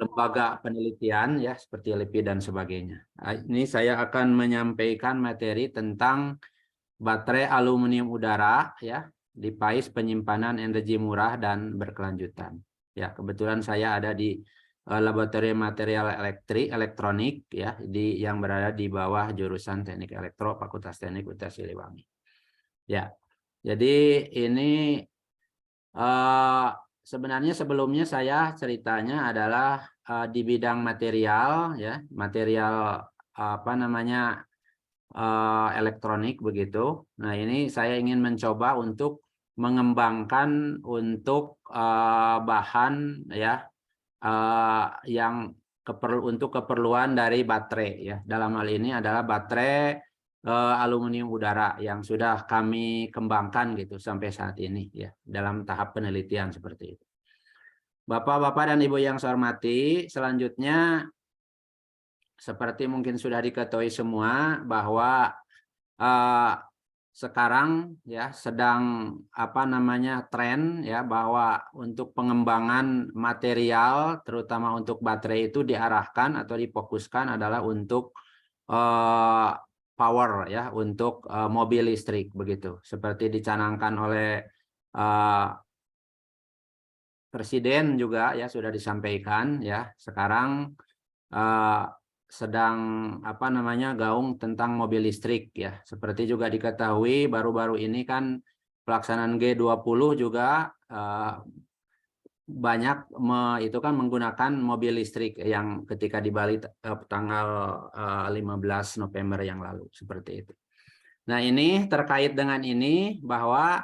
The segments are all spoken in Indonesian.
lembaga penelitian ya seperti LIPI dan sebagainya. Ini saya akan menyampaikan materi tentang baterai aluminium udara ya, device penyimpanan energi murah dan berkelanjutan. Ya, kebetulan saya ada di laboratorium material elektronik ya, yang berada di bawah jurusan Teknik Elektro Fakultas Teknik UTS Siliwangi. Ya. Jadi ini sebenarnya sebelumnya saya ceritanya adalah di bidang material ya, material apa namanya elektronik begitu. Nah, ini saya ingin mencoba untuk mengembangkan untuk bahan ya yang untuk keperluan dari baterai ya. Dalam hal ini adalah baterai aluminium udara yang sudah kami kembangkan gitu sampai saat ini ya dalam tahap penelitian seperti itu. Bapak-bapak dan Ibu yang saya hormati, selanjutnya seperti mungkin sudah diketahui semua bahwa sekarang ya sedang apa namanya tren ya bahwa untuk pengembangan material terutama untuk baterai itu diarahkan atau difokuskan adalah untuk power ya, untuk mobil listrik begitu seperti dicanangkan oleh Presiden juga ya sudah disampaikan ya sekarang sedang apa namanya gaung tentang mobil listrik ya. Seperti juga diketahui baru-baru ini kan pelaksanaan G20 juga banyak itu kan menggunakan mobil listrik yang ketika di Bali tanggal 15 November yang lalu seperti itu. Nah, ini terkait dengan ini bahwa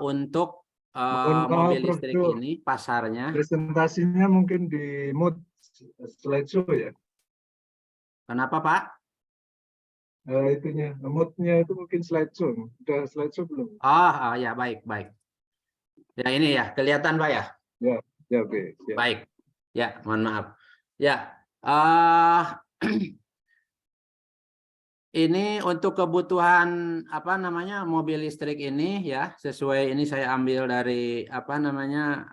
untuk Mohon maaf, mobil Prof. listrik ini pasarnya. Presentasinya mungkin di mute slideshow ya. Kenapa, Pak? Itunya, mute-nya itu mungkin slideshow. Udah slideshow belum? Ya baik. Ya ini ya, kelihatan Pak ya? Ya oke. Ya. Baik. Ya, mohon maaf. Ya, ini untuk kebutuhan apa namanya mobil listrik ini ya, sesuai ini saya ambil dari apa namanya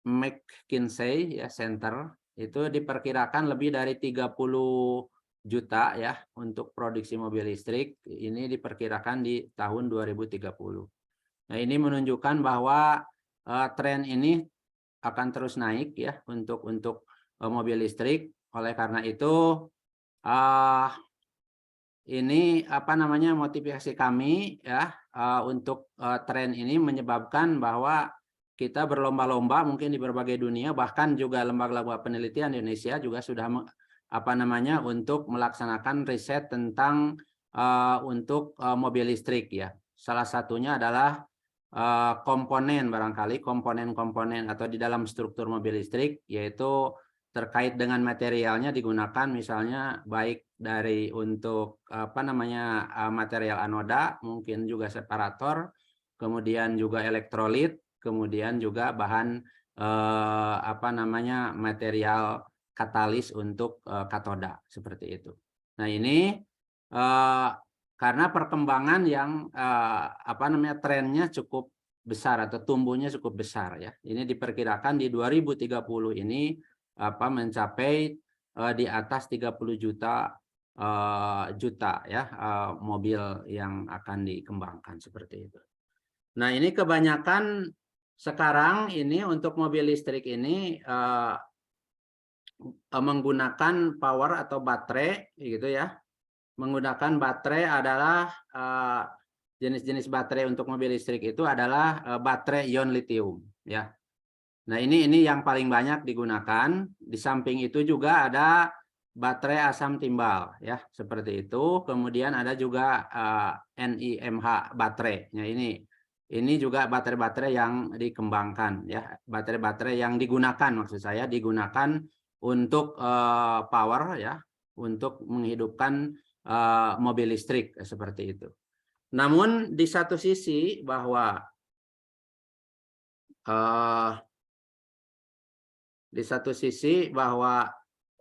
McKinsey ya Center, itu diperkirakan lebih dari 30 juta ya untuk produksi mobil listrik. Ini diperkirakan di tahun 2030. Nah, ini menunjukkan bahwa tren ini akan terus naik ya untuk mobil listrik. Oleh karena itu ini apa namanya motivasi kami ya untuk tren ini menyebabkan bahwa kita berlomba-lomba mungkin di berbagai dunia, bahkan juga lembaga-lembaga penelitian di Indonesia juga sudah apa namanya untuk melaksanakan riset tentang untuk mobil listrik ya. Salah satunya adalah komponen barangkali komponen-komponen atau di dalam struktur mobil listrik, yaitu terkait dengan materialnya digunakan misalnya baik dari untuk apa namanya material anoda, mungkin juga separator, kemudian juga elektrolit, kemudian juga bahan apa namanya material katalis untuk katoda seperti itu. Nah, ini karena perkembangan yang apa namanya trennya cukup besar atau tumbuhnya cukup besar ya. Ini diperkirakan di 2030 ini apa mencapai di atas 30 juta ya mobil yang akan dikembangkan seperti itu. Nah, ini kebanyakan sekarang ini untuk mobil listrik ini menggunakan power atau baterai gitu ya. Menggunakan baterai adalah jenis-jenis baterai untuk mobil listrik itu adalah baterai ion litium ya. Nah, ini yang paling banyak digunakan. Di samping itu juga ada baterai asam timbal ya, seperti itu. Kemudian ada juga NIMH baterai. Nah, ini juga baterai-baterai yang dikembangkan ya, baterai-baterai yang digunakan maksud saya digunakan untuk power ya, untuk menghidupkan mobil listrik seperti itu. Namun di satu sisi bahwa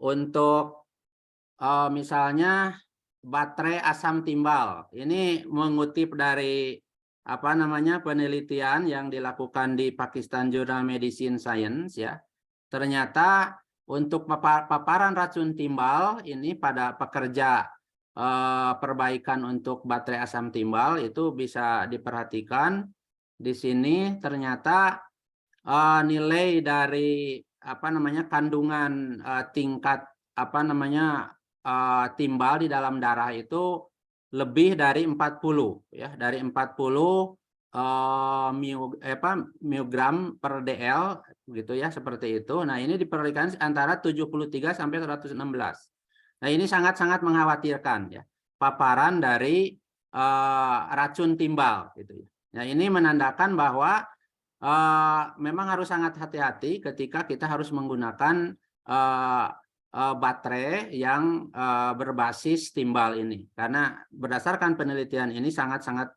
untuk misalnya baterai asam timbal ini mengutip dari penelitian yang dilakukan di Pakistan Journal Medicine Science ya, ternyata untuk paparan racun timbal ini pada pekerja perbaikan untuk baterai asam timbal itu bisa diperhatikan di sini. Ternyata nilai dari kandungan tingkat timbal di dalam darah itu lebih dari 40 ya, dari 40 mg per dl gitu ya, seperti itu. Nah, ini diperlukan antara 73 sampai 116. Nah, ini sangat-sangat mengkhawatirkan ya, paparan dari racun timbal gitu ya. Nah, ini menandakan bahwa memang harus sangat hati-hati ketika kita harus menggunakan baterai yang berbasis timbal ini, karena berdasarkan penelitian ini sangat-sangat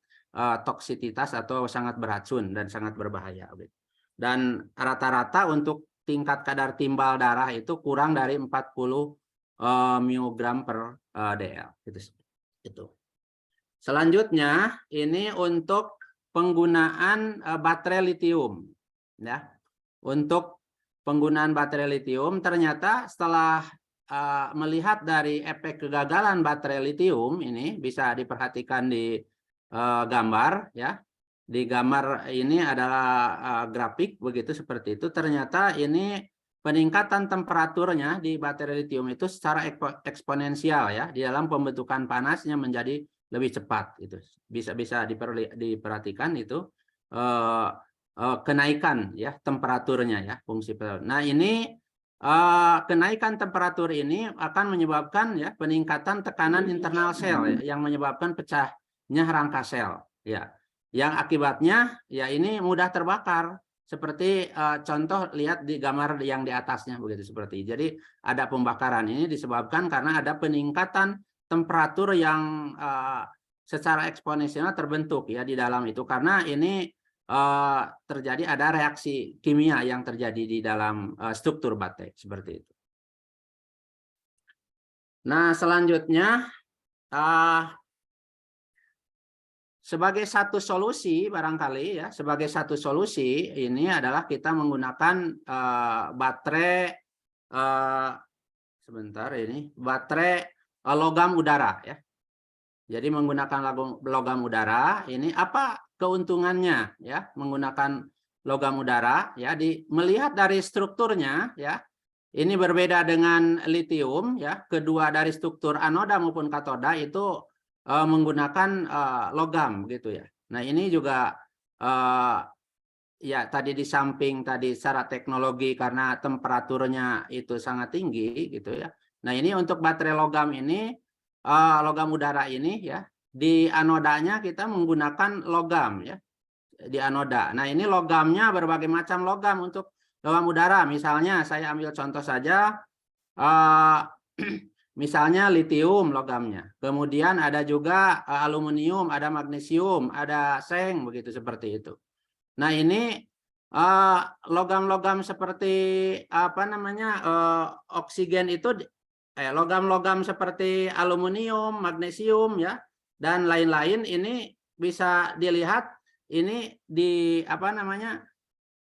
toksisitas atau sangat beracun dan sangat berbahaya. Dan rata-rata untuk tingkat kadar timbal darah itu kurang dari 40 mg per dl. Itu. Selanjutnya ini untuk penggunaan baterai litium ya. Untuk penggunaan baterai litium, ternyata setelah melihat dari efek kegagalan baterai litium ini bisa diperhatikan di gambar ya. Di gambar ini adalah grafik begitu, seperti itu. Ternyata ini peningkatan temperaturnya di baterai litium itu secara eksponensial ya, di dalam pembentukan panasnya menjadi lebih cepat itu. Bisa diperhatikan itu kenaikan ya temperaturnya ya, fungsi. Nah, ini kenaikan temperatur ini akan menyebabkan ya peningkatan tekanan internal sel ya, yang menyebabkan pecahnya rangka sel ya, yang akibatnya ya ini mudah terbakar, seperti contoh lihat di gambar yang di atasnya begitu, seperti. Jadi ada pembakaran ini disebabkan karena ada peningkatan temperatur yang secara eksponensial terbentuk ya di dalam itu, karena ini terjadi ada reaksi kimia yang terjadi di dalam struktur baterai, seperti itu. Nah, selanjutnya sebagai satu solusi barangkali ya, sebagai satu solusi ini adalah kita menggunakan baterai sebentar ini baterai logam udara ya. Jadi menggunakan logam udara ini apa keuntungannya ya, menggunakan logam udara ya, melihat dari strukturnya ya. Ini berbeda dengan litium ya, kedua dari struktur anoda maupun katoda itu menggunakan logam gitu ya. Nah, ini juga ya tadi di samping tadi secara teknologi karena temperaturnya itu sangat tinggi gitu ya. Nah, ini untuk baterai logam ini logam udara ini ya, di anodanya kita menggunakan logam ya, di anoda. Nah, ini logamnya berbagai macam logam untuk logam udara. Misalnya saya ambil contoh saja, misalnya litium logamnya, kemudian ada juga aluminium, ada magnesium, ada seng begitu, seperti itu. Nah, ini logam-logam seperti oksigen itu, logam-logam seperti aluminium, magnesium ya, dan lain-lain ini bisa dilihat ini di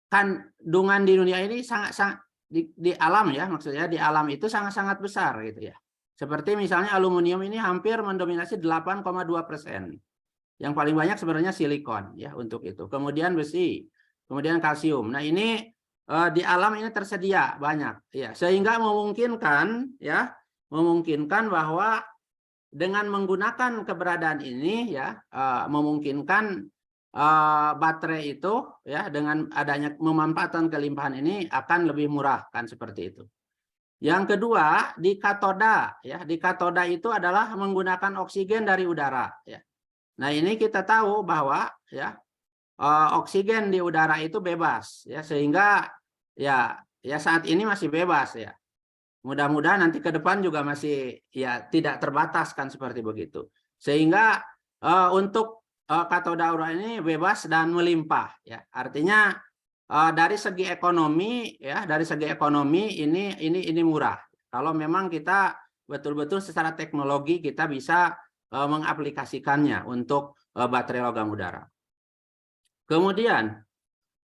kandungan di dunia ini sangat di alam ya, maksudnya di alam itu sangat-sangat besar gitu ya. Seperti misalnya aluminium ini hampir mendominasi 8,2%. Yang paling banyak sebenarnya silikon ya untuk itu. Kemudian besi, kemudian kalsium. Nah, ini di alam ini tersedia banyak ya, sehingga memungkinkan bahwa dengan menggunakan keberadaan ini ya, memungkinkan baterai itu ya, dengan adanya memanfaatkan kelimpahan ini akan lebih murah, kan seperti itu. Yang kedua, di katoda ya, di katoda itu adalah menggunakan oksigen dari udara ya. Nah, ini kita tahu bahwa ya oksigen di udara itu bebas ya, sehingga ya saat ini masih bebas ya. Mudah-mudahan nanti ke depan juga masih ya tidak terbatas, kan seperti begitu. Sehingga untuk katoda udara ini bebas dan melimpah ya. Artinya dari segi ekonomi ya, dari segi ekonomi ini murah. Kalau memang kita betul-betul secara teknologi kita bisa mengaplikasikannya untuk baterai logam udara. Kemudian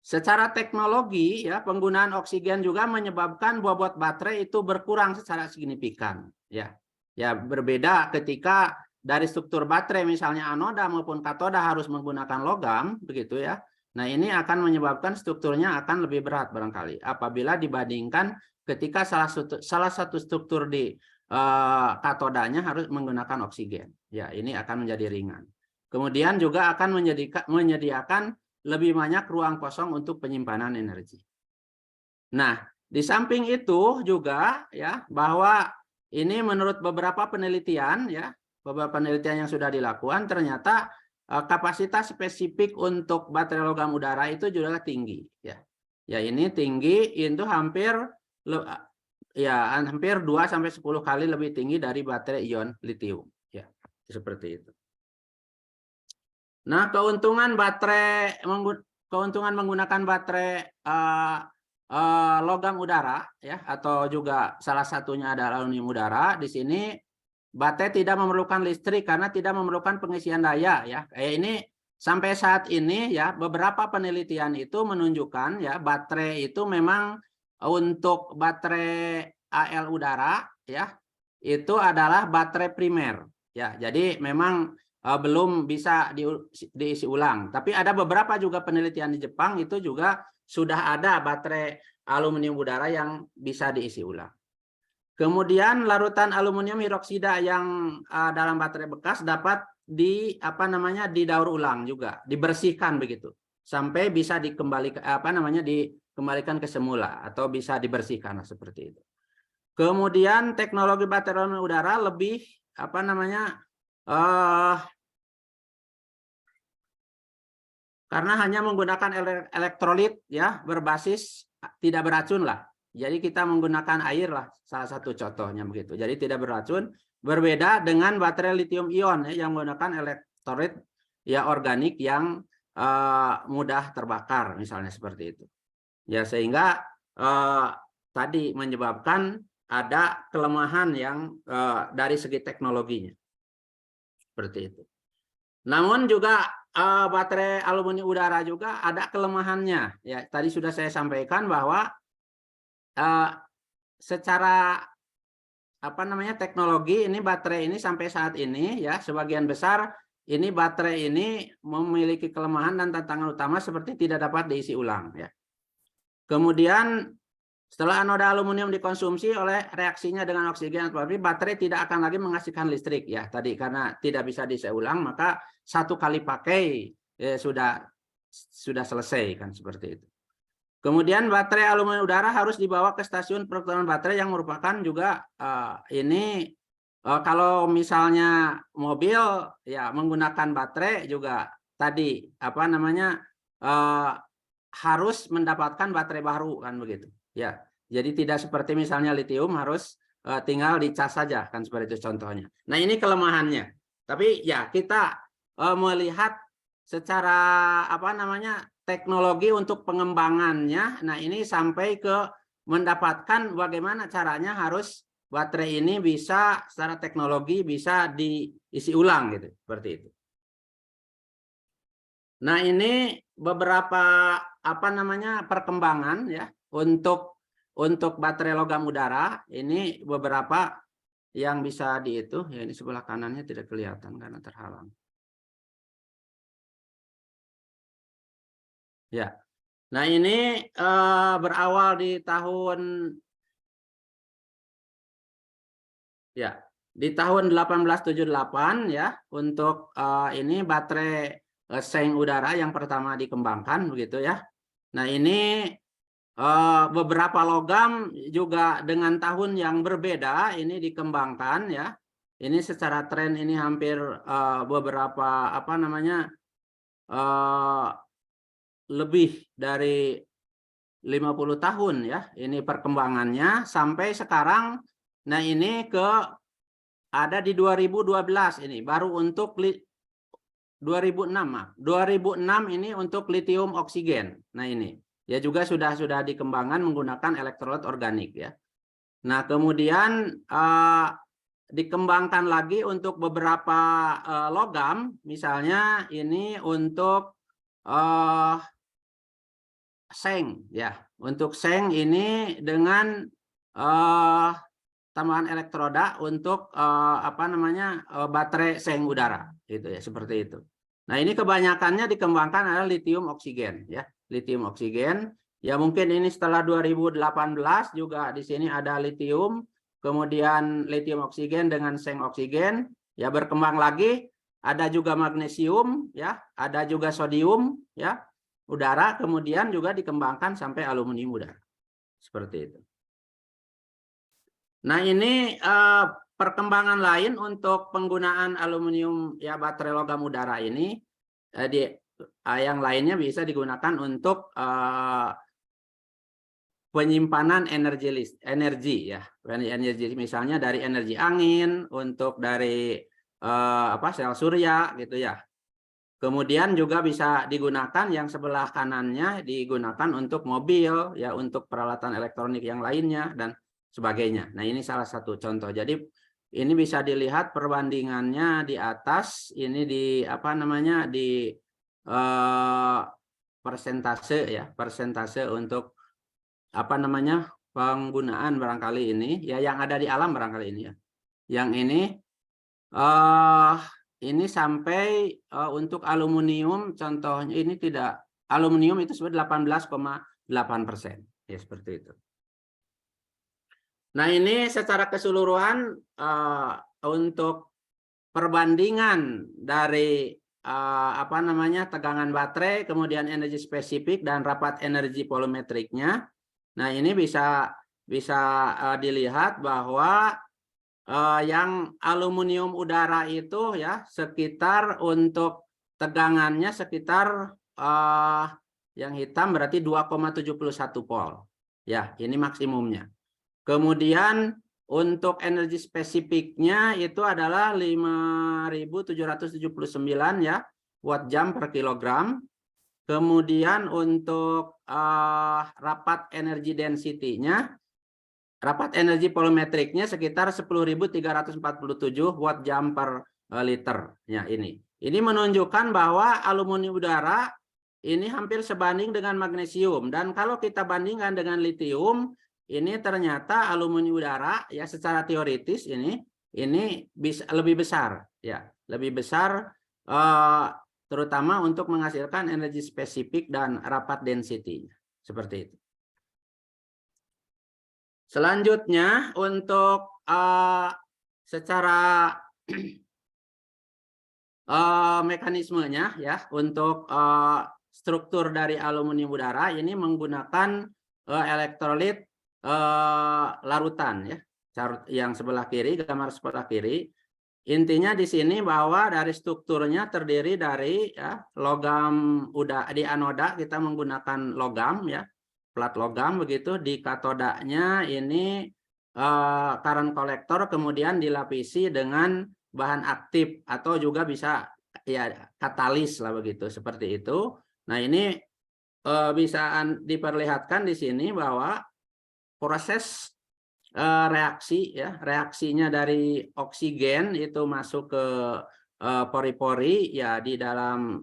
secara teknologi ya penggunaan oksigen juga menyebabkan bobot baterai itu berkurang secara signifikan ya. Ya berbeda ketika dari struktur baterai misalnya anoda maupun katoda harus menggunakan logam begitu ya. Nah, ini akan menyebabkan strukturnya akan lebih berat barangkali apabila dibandingkan ketika salah satu struktur di katodanya harus menggunakan oksigen. Ya, ini akan menjadi ringan. Kemudian juga akan menyediakan lebih banyak ruang kosong untuk penyimpanan energi. Nah, di samping itu juga ya bahwa ini menurut beberapa penelitian ya, beberapa penelitian yang sudah dilakukan ternyata kapasitas spesifik untuk baterai logam udara itu juga tinggi ya. Ya ini tinggi itu hampir 2 sampai 10 kali lebih tinggi dari baterai ion litium ya. Seperti itu. Nah, keuntungan menggunakan baterai logam udara ya atau juga salah satunya adalah aluminium udara. Di sini baterai tidak memerlukan listrik karena tidak memerlukan pengisian daya ya. Kayak ini sampai saat ini ya beberapa penelitian itu menunjukkan ya baterai itu memang untuk baterai AL udara ya itu adalah baterai primer ya. Jadi memang belum bisa diisi ulang. Tapi ada beberapa juga penelitian di Jepang itu juga sudah ada baterai aluminium udara yang bisa diisi ulang. Kemudian larutan aluminium hidroksida yang dalam baterai bekas dapat didaur ulang juga, dibersihkan begitu sampai bisa dikembalikan ke semula atau bisa dibersihkan seperti itu. Kemudian teknologi baterai aluminium udara lebih karena hanya menggunakan elektrolit ya berbasis tidak beracun lah. Jadi kita menggunakan air lah salah satu contohnya begitu. Jadi tidak beracun, berbeda dengan baterai lithium ion ya, yang menggunakan elektrolit ya organik yang mudah terbakar misalnya seperti itu. Ya sehingga tadi menyebabkan ada kelemahan yang dari segi teknologinya. Seperti itu. Namun juga baterai aluminium udara juga ada kelemahannya. Ya, tadi sudah saya sampaikan bahwa secara teknologi ini baterai ini sampai saat ini ya sebagian besar ini baterai ini memiliki kelemahan dan tantangan utama seperti tidak dapat diisi ulang ya. Kemudian setelah anoda aluminium dikonsumsi oleh reaksinya dengan oksigen, baterai tidak akan lagi menghasilkan listrik ya tadi karena tidak bisa diisi ulang maka satu kali pakai sudah selesai kan seperti itu. Kemudian baterai aluminium udara harus dibawa ke stasiun pertukaran baterai yang merupakan juga kalau misalnya mobil ya menggunakan baterai juga tadi harus mendapatkan baterai baru kan begitu. Ya, jadi tidak seperti misalnya litium harus tinggal dicas saja kan seperti itu contohnya. Nah ini kelemahannya. Tapi ya kita melihat secara teknologi untuk pengembangannya. Nah ini sampai ke mendapatkan bagaimana caranya harus baterai ini bisa secara teknologi bisa diisi ulang gitu seperti itu. Nah ini beberapa perkembangan ya untuk baterai logam udara ini beberapa yang bisa ya ini sebelah kanannya tidak kelihatan karena terhalang. Ya. Nah, ini berawal di tahun 1878 ya untuk ini baterai seng udara yang pertama dikembangkan begitu ya. Nah, ini beberapa logam juga dengan tahun yang berbeda ini dikembangkan ya. Ini secara tren ini hampir beberapa lebih dari 50 tahun ya ini perkembangannya sampai sekarang. Nah ini ada di 2012 ini baru untuk 2006 ini untuk litium oksigen. Nah ini ya juga sudah dikembangkan menggunakan elektrolit organik ya. Nah kemudian dikembangkan lagi untuk beberapa logam misalnya ini untuk seng ya. Untuk seng ini dengan tambahan elektroda untuk baterai seng udara gitu ya, seperti itu. Nah, ini kebanyakannya dikembangkan adalah lithium oksigen ya, lithium oksigen. Ya mungkin ini setelah 2018 juga di sini ada lithium, kemudian lithium oksigen dengan seng oksigen, ya berkembang lagi, ada juga magnesium ya, ada juga sodium ya, udara, kemudian juga dikembangkan sampai aluminium udara. Seperti itu. Nah, ini perkembangan lain untuk penggunaan aluminium ya, baterai logam udara ini yang lainnya bisa digunakan untuk penyimpanan energi ya, energi misalnya dari energi angin, untuk dari sel surya gitu ya. Kemudian juga bisa digunakan yang sebelah kanannya digunakan untuk mobil ya, untuk peralatan elektronik yang lainnya dan sebagainya. Nah, ini salah satu contoh. Jadi ini bisa dilihat perbandingannya di atas, ini di persentase ya, persentase untuk penggunaan barangkali ini ya, yang ada di alam barangkali ini ya. Yang ini sampai untuk aluminium contohnya ini tidak, aluminium itu sebenarnya 18,8% ya, seperti itu. Nah, ini secara keseluruhan untuk perbandingan dari tegangan baterai, kemudian energi spesifik dan rapat energi volumetriknya. Nah, ini bisa dilihat bahwa yang aluminium udara itu ya sekitar untuk tegangannya sekitar yang hitam berarti 2,71 volt. Ya, ini maksimumnya. Kemudian untuk energi spesifiknya itu adalah 5.779 ya watt jam per kilogram. Kemudian untuk rapat energi density-nya, rapat energi volumetriknya sekitar 10.347 watt jam per liter. Ya, ini menunjukkan bahwa aluminium udara ini hampir sebanding dengan magnesium, dan kalau kita bandingkan dengan litium, ini ternyata aluminium udara ya secara teoritis ini bisa lebih besar ya, lebih besar terutama untuk menghasilkan energi spesifik dan rapat density seperti itu. Selanjutnya untuk secara mekanismenya ya, untuk struktur dari aluminium udara ini menggunakan elektrolit larutan ya, yang sebelah kiri, gambar sebelah kiri. Intinya di sini bahwa dari strukturnya terdiri dari ya, logam di anoda kita menggunakan logam ya, plat logam begitu. Di katodanya ini current collector, kemudian dilapisi dengan bahan aktif atau juga bisa ya katalis lah begitu, seperti itu. Nah, ini bisa diperlihatkan di sini bahwa proses reaksi ya, reaksinya dari oksigen itu masuk ke pori-pori ya di dalam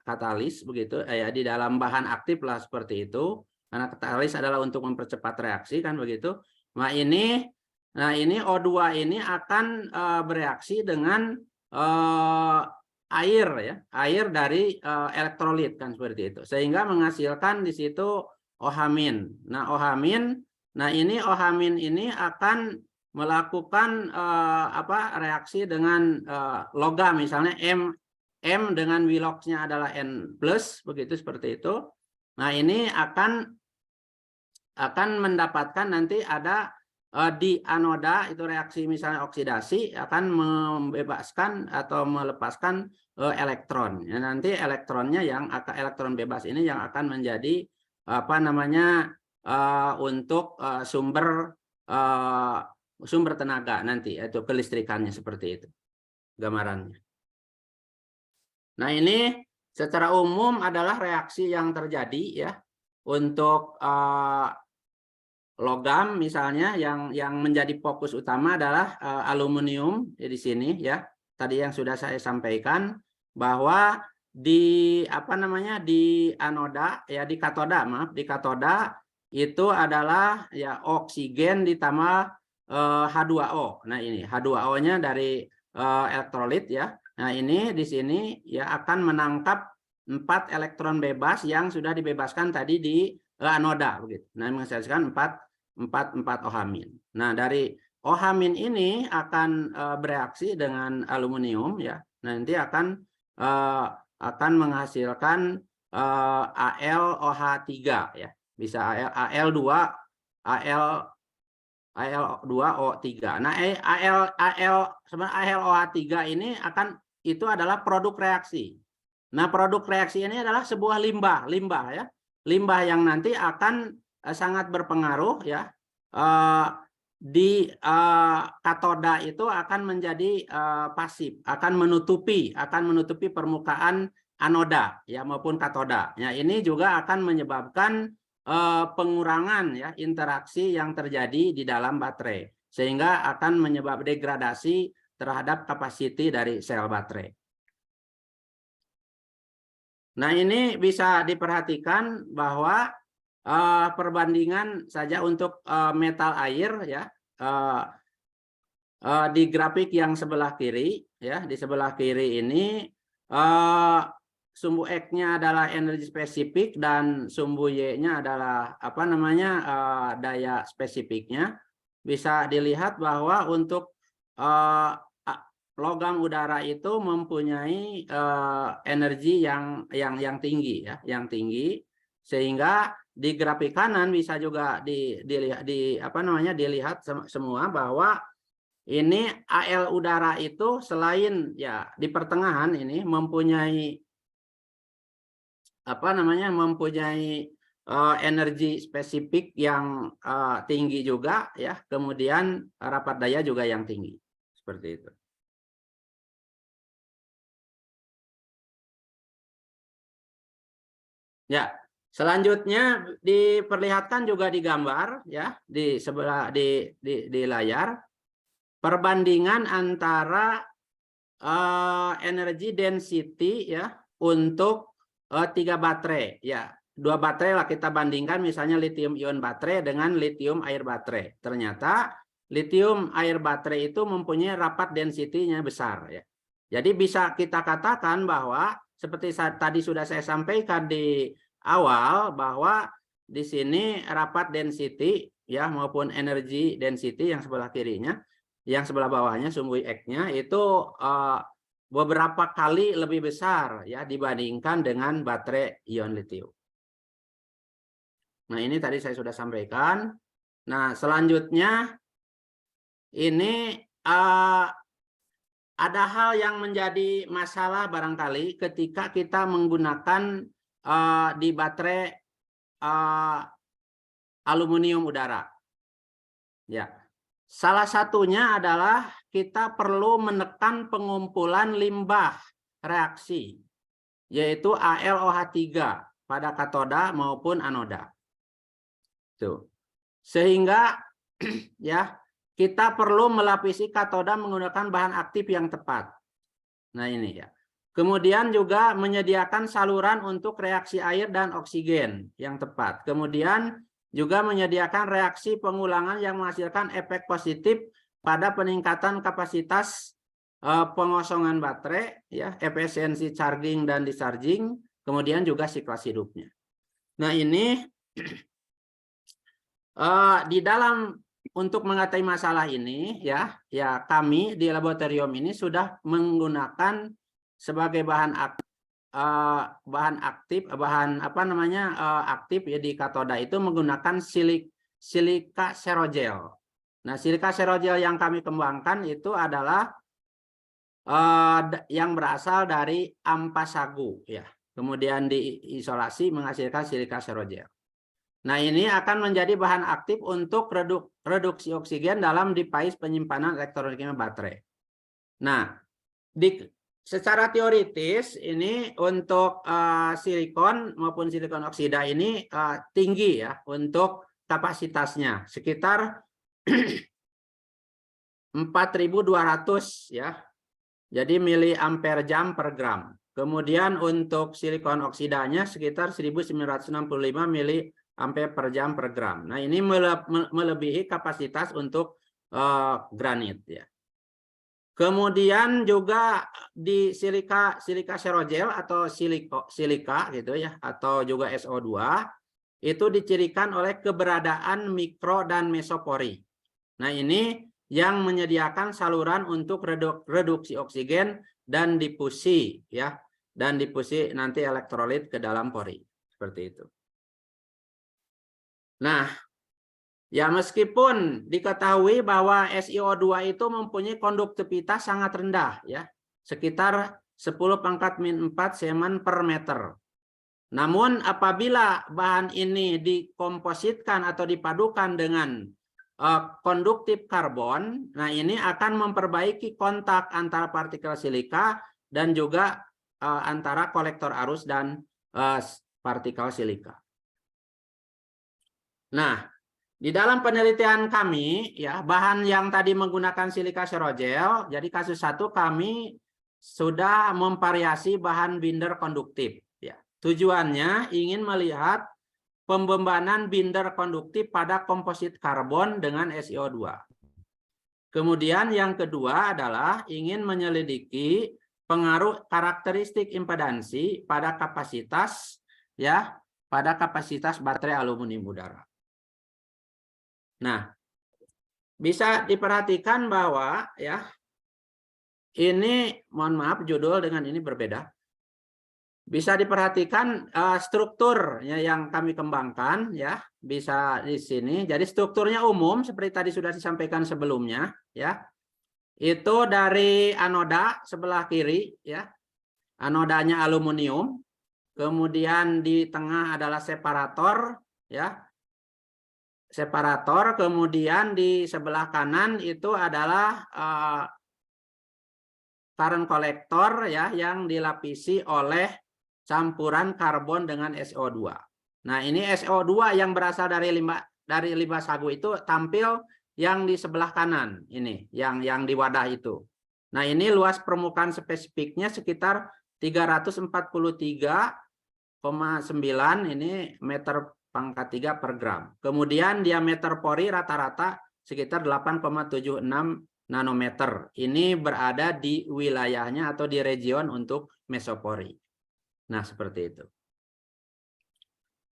katalis begitu ya, di dalam bahan aktif lah seperti itu, karena katalis adalah untuk mempercepat reaksi kan begitu. Nah, ini O2 ini akan bereaksi dengan air ya, air dari elektrolit kan seperti itu, sehingga menghasilkan di situ OH-. Nah, OH-, nah ini OH- ini akan melakukan reaksi dengan logam, misalnya M dengan Willox-nya adalah N+, begitu seperti itu. Nah, ini akan mendapatkan nanti ada di anoda itu reaksi misalnya oksidasi akan membebaskan atau melepaskan elektron. Ya, nanti elektronnya yang elektron bebas ini yang akan menjadi untuk sumber tenaga nanti, yaitu kelistrikannya, seperti itu gambarannya. Nah, ini secara umum adalah reaksi yang terjadi ya untuk logam misalnya, yang menjadi fokus utama adalah aluminium ya, di sini ya. Tadi yang sudah saya sampaikan bahwa di apa namanya di anoda ya, di katoda, maaf, di katoda itu adalah ya oksigen ditambah H2O. Nah, ini H2O-nya dari elektrolit ya. Nah, ini di sini ya akan menangkap 4 elektron bebas yang sudah dibebaskan tadi di anoda begitu. Nah, menghasilkan 4 OH-. Nah, dari OH- ini akan bereaksi dengan aluminium ya. Nanti akan menghasilkan AlOH3 ya. Bisa Al2 Al2O3. Nah, sebenarnya AlOH3 ini itu adalah produk reaksi. Nah, produk reaksi ini adalah sebuah limbah ya. Limbah yang nanti akan sangat berpengaruh ya. Di katoda itu akan menjadi pasif, akan menutupi permukaan anoda ya maupun katoda. Ya, ini juga akan menyebabkan pengurangan ya interaksi yang terjadi di dalam baterai, sehingga akan menyebabkan degradasi terhadap kapasiti dari sel baterai. Nah, ini bisa diperhatikan bahwa perbandingan saja untuk metal air ya, di grafik yang sebelah kiri ya, di sebelah kiri ini sumbu X-nya adalah energi spesifik dan sumbu Y-nya adalah apa namanya daya spesifiknya. Bisa dilihat bahwa untuk logam udara itu mempunyai energi yang tinggi ya, yang tinggi, sehingga di grafik kanan bisa juga dilihat semua bahwa ini Al udara itu selain ya di pertengahan ini mempunyai energi spesifik yang tinggi juga ya, kemudian rapat daya juga yang tinggi seperti itu. Ya, selanjutnya diperlihatkan juga di gambar ya, di sebelah di layar perbandingan antara energi density ya untuk 3 baterai ya. 2 baterai lah kita bandingkan, misalnya lithium ion baterai dengan lithium air baterai. Ternyata lithium air baterai itu mempunyai rapat density-nya besar ya. Jadi bisa kita katakan bahwa seperti tadi sudah saya sampaikan di awal bahwa di sini rapat density ya maupun energi density yang sebelah kirinya, yang sebelah bawahnya sumbu X-nya itu beberapa kali lebih besar ya dibandingkan dengan baterai ion lithium. Nah, ini tadi saya sudah sampaikan. Nah, selanjutnya ini ada hal yang menjadi masalah barangkali ketika kita menggunakan di baterai aluminium udara. Ya. Salah satunya adalah kita perlu menekan pengumpulan limbah reaksi, yaitu AlOH3 pada katoda maupun anoda. Tuh. Sehingga ya kita perlu melapisi katoda menggunakan bahan aktif yang tepat. Nah, ini ya. Kemudian juga menyediakan saluran untuk reaksi air dan oksigen yang tepat. Kemudian juga menyediakan reaksi pengulangan yang menghasilkan efek positif pada peningkatan kapasitas pengosongan baterai, ya, efisiensi charging dan discharging, kemudian juga siklus hidupnya. Nah, ini di dalam untuk mengatasi masalah ini, ya kami di laboratorium ini sudah menggunakan sebagai bahan aktif ya di katoda itu menggunakan silika serogel. Nah, silika serogel yang kami kembangkan itu adalah yang berasal dari ampas sagu ya. Kemudian diisolasi menghasilkan silika serogel. Nah, ini akan menjadi bahan aktif untuk reduksi oksigen dalam device penyimpanan elektroniknya baterai. Nah, secara teoritis ini untuk silikon maupun silikon oksida ini tinggi ya untuk kapasitasnya sekitar 4.200 ya. Jadi miliampere jam per gram. Kemudian untuk silikon oksidanya sekitar 1965 miliampere per jam per gram. Nah, ini melebihi kapasitas untuk granit ya. Kemudian juga di silika serogel atau silika gitu ya, atau juga SO2 itu dicirikan oleh keberadaan mikro dan mesopori. Nah, ini yang menyediakan saluran untuk reduksi oksigen dan difusi ya, dan difusi nanti elektrolit ke dalam pori seperti itu. Nah, ya meskipun diketahui bahwa SiO2 itu mempunyai konduktivitas sangat rendah ya, sekitar 10⁻⁴ Siemen per meter. Namun apabila bahan ini dikompositkan atau dipadukan dengan konduktif karbon, nah ini akan memperbaiki kontak antara partikel silika dan juga antara kolektor arus dan partikel silika. Nah, di dalam penelitian kami, ya bahan yang tadi menggunakan silika serogel, jadi kasus 1 kami sudah memvariasi bahan binder konduktif. Ya. Tujuannya ingin melihat pembebanan binder konduktif pada komposit karbon dengan SiO2. Kemudian yang kedua adalah ingin menyelidiki pengaruh karakteristik impedansi pada kapasitas baterai aluminium udara. Nah, bisa diperhatikan bahwa ya ini, mohon maaf judul dengan ini berbeda. Bisa diperhatikan struktur yang kami kembangkan ya, bisa di sini. Jadi strukturnya umum seperti tadi sudah disampaikan sebelumnya ya. Itu dari anoda sebelah kiri ya. Anodanya aluminium. Kemudian di tengah adalah separator ya. Separator, kemudian di sebelah kanan itu adalah current collector ya, yang dilapisi oleh campuran karbon dengan SO2. Nah, ini SO2 yang berasal dari limbah sagu itu tampil yang di sebelah kanan ini, yang di wadah itu. Nah, ini luas permukaan spesifiknya sekitar 343,9 ini meter pangkat 3 per gram. Kemudian diameter pori rata-rata sekitar 8,76 nanometer. Ini berada di wilayahnya atau di region untuk mesopori. Nah, seperti itu.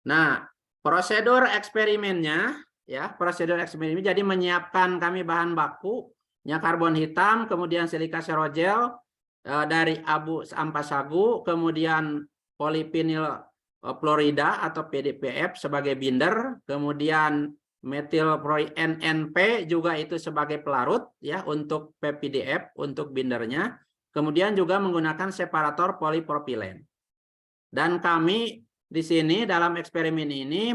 Nah, prosedur eksperimennya ya, jadi menyiapkan kami bahan bakunya karbon hitam, kemudian silika serogel dari abu ampas sagu, kemudian polivinil fluorida atau PDPF sebagai binder, kemudian metil NNP juga itu sebagai pelarut ya untuk PPDF untuk bindernya, kemudian juga menggunakan separator polipropilen. Dan kami di sini dalam eksperimen ini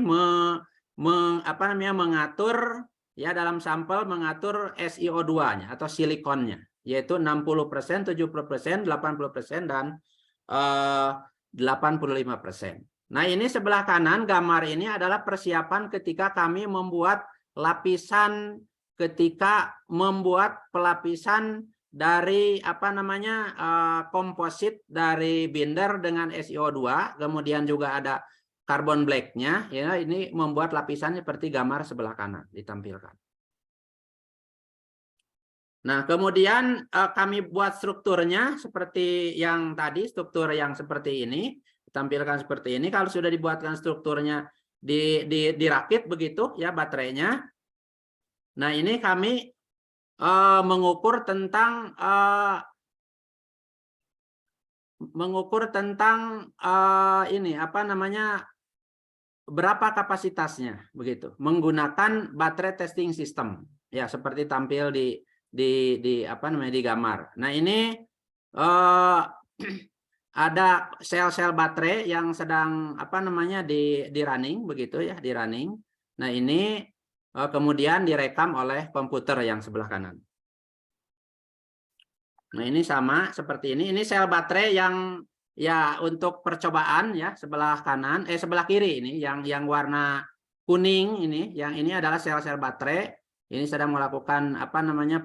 mengatur ya, dalam sampel mengatur SiO2-nya atau silikonnya, yaitu 60%, 70%, 80% dan 85%. Nah, ini sebelah kanan gambar ini adalah persiapan ketika kami membuat pelapisan dari komposit dari binder dengan SiO2, kemudian juga ada carbon black-nya ya, ini membuat lapisan seperti gambar sebelah kanan ditampilkan. Nah, kemudian kami buat strukturnya seperti yang tadi, struktur yang seperti ini ditampilkan seperti ini. Kalau sudah dibuatkan strukturnya dirakit begitu ya baterainya. Nah, ini kami mengukur tentang ini berapa kapasitasnya begitu menggunakan baterai testing system ya, seperti tampil di gambar. Nah, ini ada sel-sel baterai yang sedang di running begitu ya, di running. Nah, ini kemudian direkam oleh komputer yang sebelah kanan. Nah, ini sama seperti ini. Ini sel baterai yang ya untuk percobaan ya, sebelah kanan, sebelah kiri ini yang warna kuning ini, yang ini adalah sel-sel baterai. Ini sedang melakukan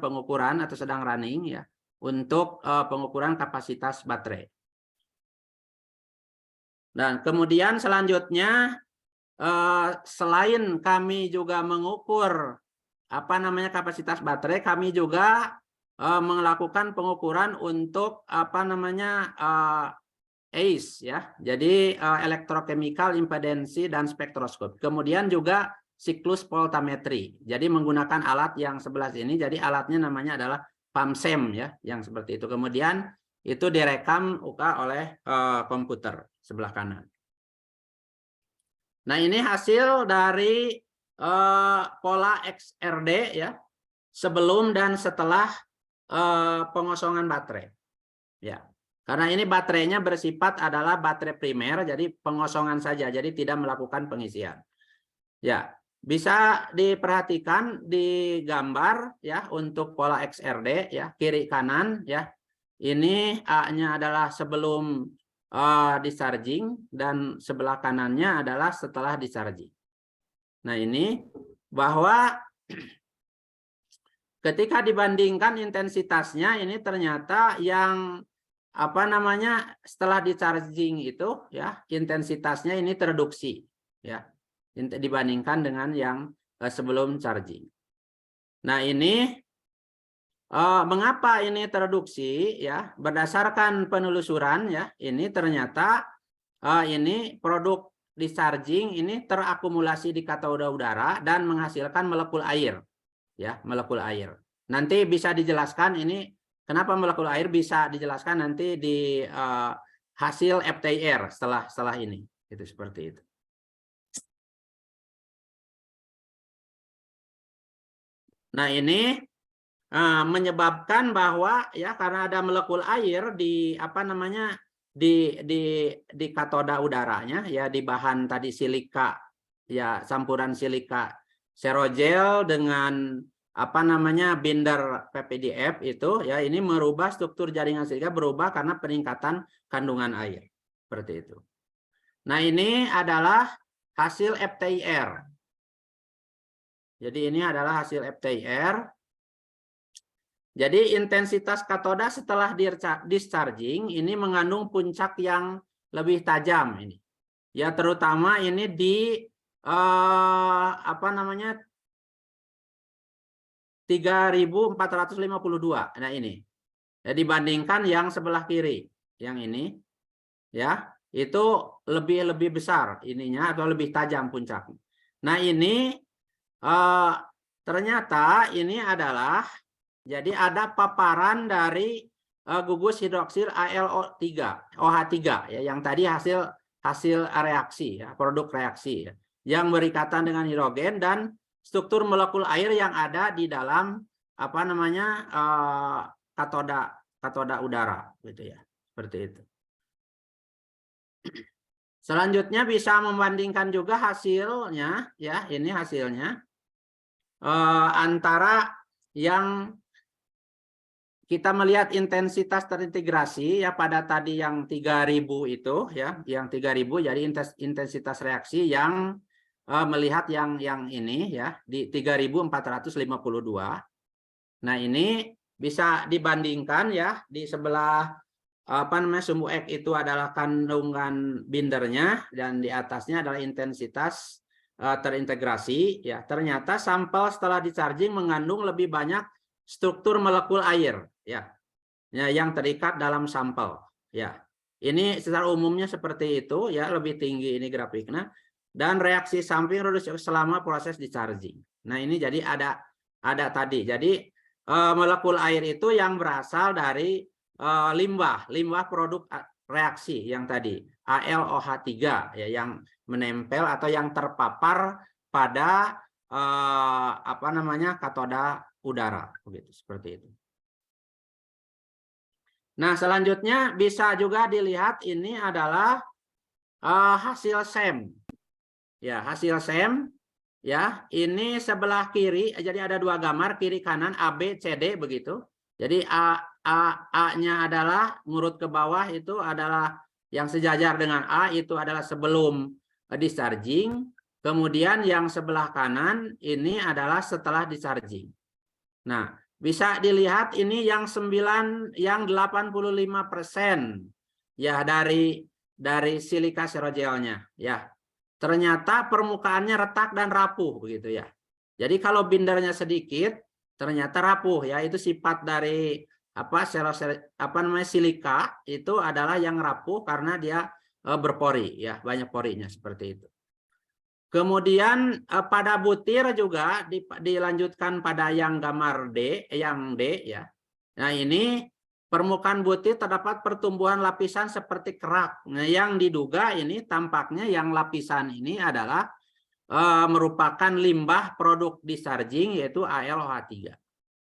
pengukuran atau sedang running ya untuk pengukuran kapasitas baterai. Dan kemudian selanjutnya selain kami juga mengukur kapasitas baterai, kami juga melakukan pengukuran untuk ACE ya. Jadi electrochemical impedance dan spektroskop. Kemudian juga siklus voltametri. Jadi menggunakan alat yang sebelah sini. Jadi alatnya namanya adalah PAMSEM ya, yang seperti itu. Kemudian itu direkam oleh komputer sebelah kanan. Nah, ini hasil dari pola XRD ya, sebelum dan setelah pengosongan baterai. Ya. Karena ini baterainya bersifat adalah baterai primer, jadi pengosongan saja, jadi tidak melakukan pengisian. Ya, bisa diperhatikan di gambar ya untuk pola XRD ya, kiri kanan ya. Ini A-nya adalah sebelum discharging dan sebelah kanannya adalah setelah discharging. Nah, ini bahwa ketika dibandingkan intensitasnya ini ternyata yang setelah di-charging itu ya intensitasnya ini tereduksi ya dibandingkan dengan yang sebelum charging. Nah, ini mengapa ini tereduksi ya? Berdasarkan penelusuran ya, ini ternyata ini produk discharging ini terakumulasi di katoda udara dan menghasilkan molekul air. Ya, molekul air. Nanti bisa dijelaskan ini kenapa molekul air, bisa dijelaskan nanti di hasil FTIR setelah ini. Itu seperti itu. Nah, ini menyebabkan bahwa ya karena ada molekul air di di katoda udaranya ya, di bahan tadi silika ya, campuran silika serogel dengan binder PPDF itu ya, ini merubah struktur jaringan silika, berubah karena peningkatan kandungan air seperti itu. Nah, ini adalah hasil FTIR. Jadi ini adalah hasil FTIR. Jadi intensitas katoda setelah discharging ini mengandung puncak yang lebih tajam ini. Ya, terutama ini di 3452. Nah, ini. Ya, dibandingkan yang sebelah kiri, yang ini ya, itu lebih besar ininya atau lebih tajam puncaknya. Nah, ini ternyata ini adalah jadi ada paparan dari gugus hidroksil OH3 ya, yang tadi hasil reaksi ya, produk reaksi ya, yang berikatan dengan hidrogen dan struktur molekul air yang ada di dalam katoda udara gitu ya, seperti itu. Selanjutnya bisa membandingkan juga hasilnya ya, ini hasilnya antara yang kita melihat intensitas terintegrasi ya pada tadi yang 3000 itu ya, yang 3000 jadi intensitas reaksi yang melihat yang ini ya di 3452. Nah, ini bisa dibandingkan ya, di sebelah sumbu X itu adalah kandungan bindernya dan di atasnya adalah intensitas terintegrasi ya. Ternyata sampel setelah di-charging mengandung lebih banyak struktur molekul air ya, yang terikat dalam sampel ya. Ini secara umumnya seperti itu ya, lebih tinggi ini grafiknya, dan reaksi samping reduksi selama proses di-charging. Nah, ini jadi ada tadi. Jadi molekul air itu yang berasal dari limbah produk reaksi yang tadi ALOH3 ya, yang menempel atau yang terpapar pada katoda udara begitu, seperti itu. Nah, selanjutnya bisa juga dilihat ini adalah hasil SEM. Ya, hasil SEM ya, ini sebelah kiri jadi ada dua gambar, kiri kanan AB CD begitu. Jadi A-nya adalah ngurut ke bawah itu adalah yang sejajar dengan A, itu adalah sebelum discharging. Kemudian yang sebelah kanan ini adalah setelah discharging. Nah, bisa dilihat ini yang 85% ya dari dari silika serogelnya, ya. Ternyata permukaannya retak dan rapuh begitu ya. Jadi kalau bindernya sedikit, ternyata rapuh ya. Itu sifat dari silika itu adalah yang rapuh karena dia berpori ya, banyak porinya seperti itu. Kemudian pada butir juga dilanjutkan pada yang gambar D, yang D ya. Nah ini permukaan butir terdapat pertumbuhan lapisan seperti kerak. Nah yang diduga ini tampaknya yang lapisan ini adalah merupakan limbah produk discharging yaitu AlOH3.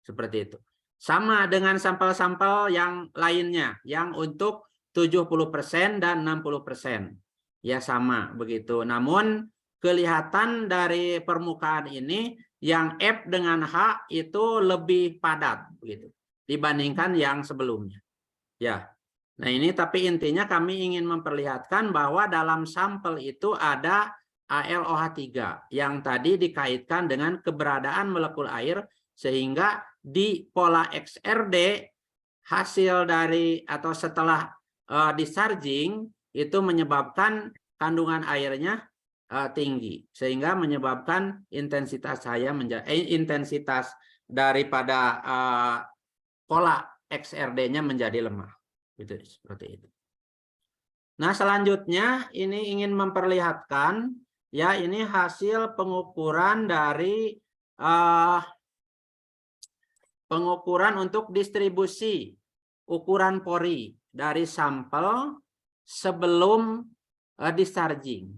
Seperti itu. Sama dengan sampel-sampel yang lainnya yang untuk 70% dan 60%. Ya sama begitu. Namun kelihatan dari permukaan ini yang F dengan H itu lebih padat begitu dibandingkan yang sebelumnya. Ya. Nah, ini tapi intinya kami ingin memperlihatkan bahwa dalam sampel itu ada AlOH3 yang tadi dikaitkan dengan keberadaan molekul air sehingga di pola XRD hasil dari atau setelah discharging itu menyebabkan kandungan airnya tinggi sehingga menyebabkan intensitas intensitas daripada pola XRD-nya menjadi lemah. Itu seperti itu. Nah, selanjutnya ini ingin memperlihatkan ya ini hasil pengukuran dari pengukuran untuk distribusi ukuran pori dari sampel sebelum discharging.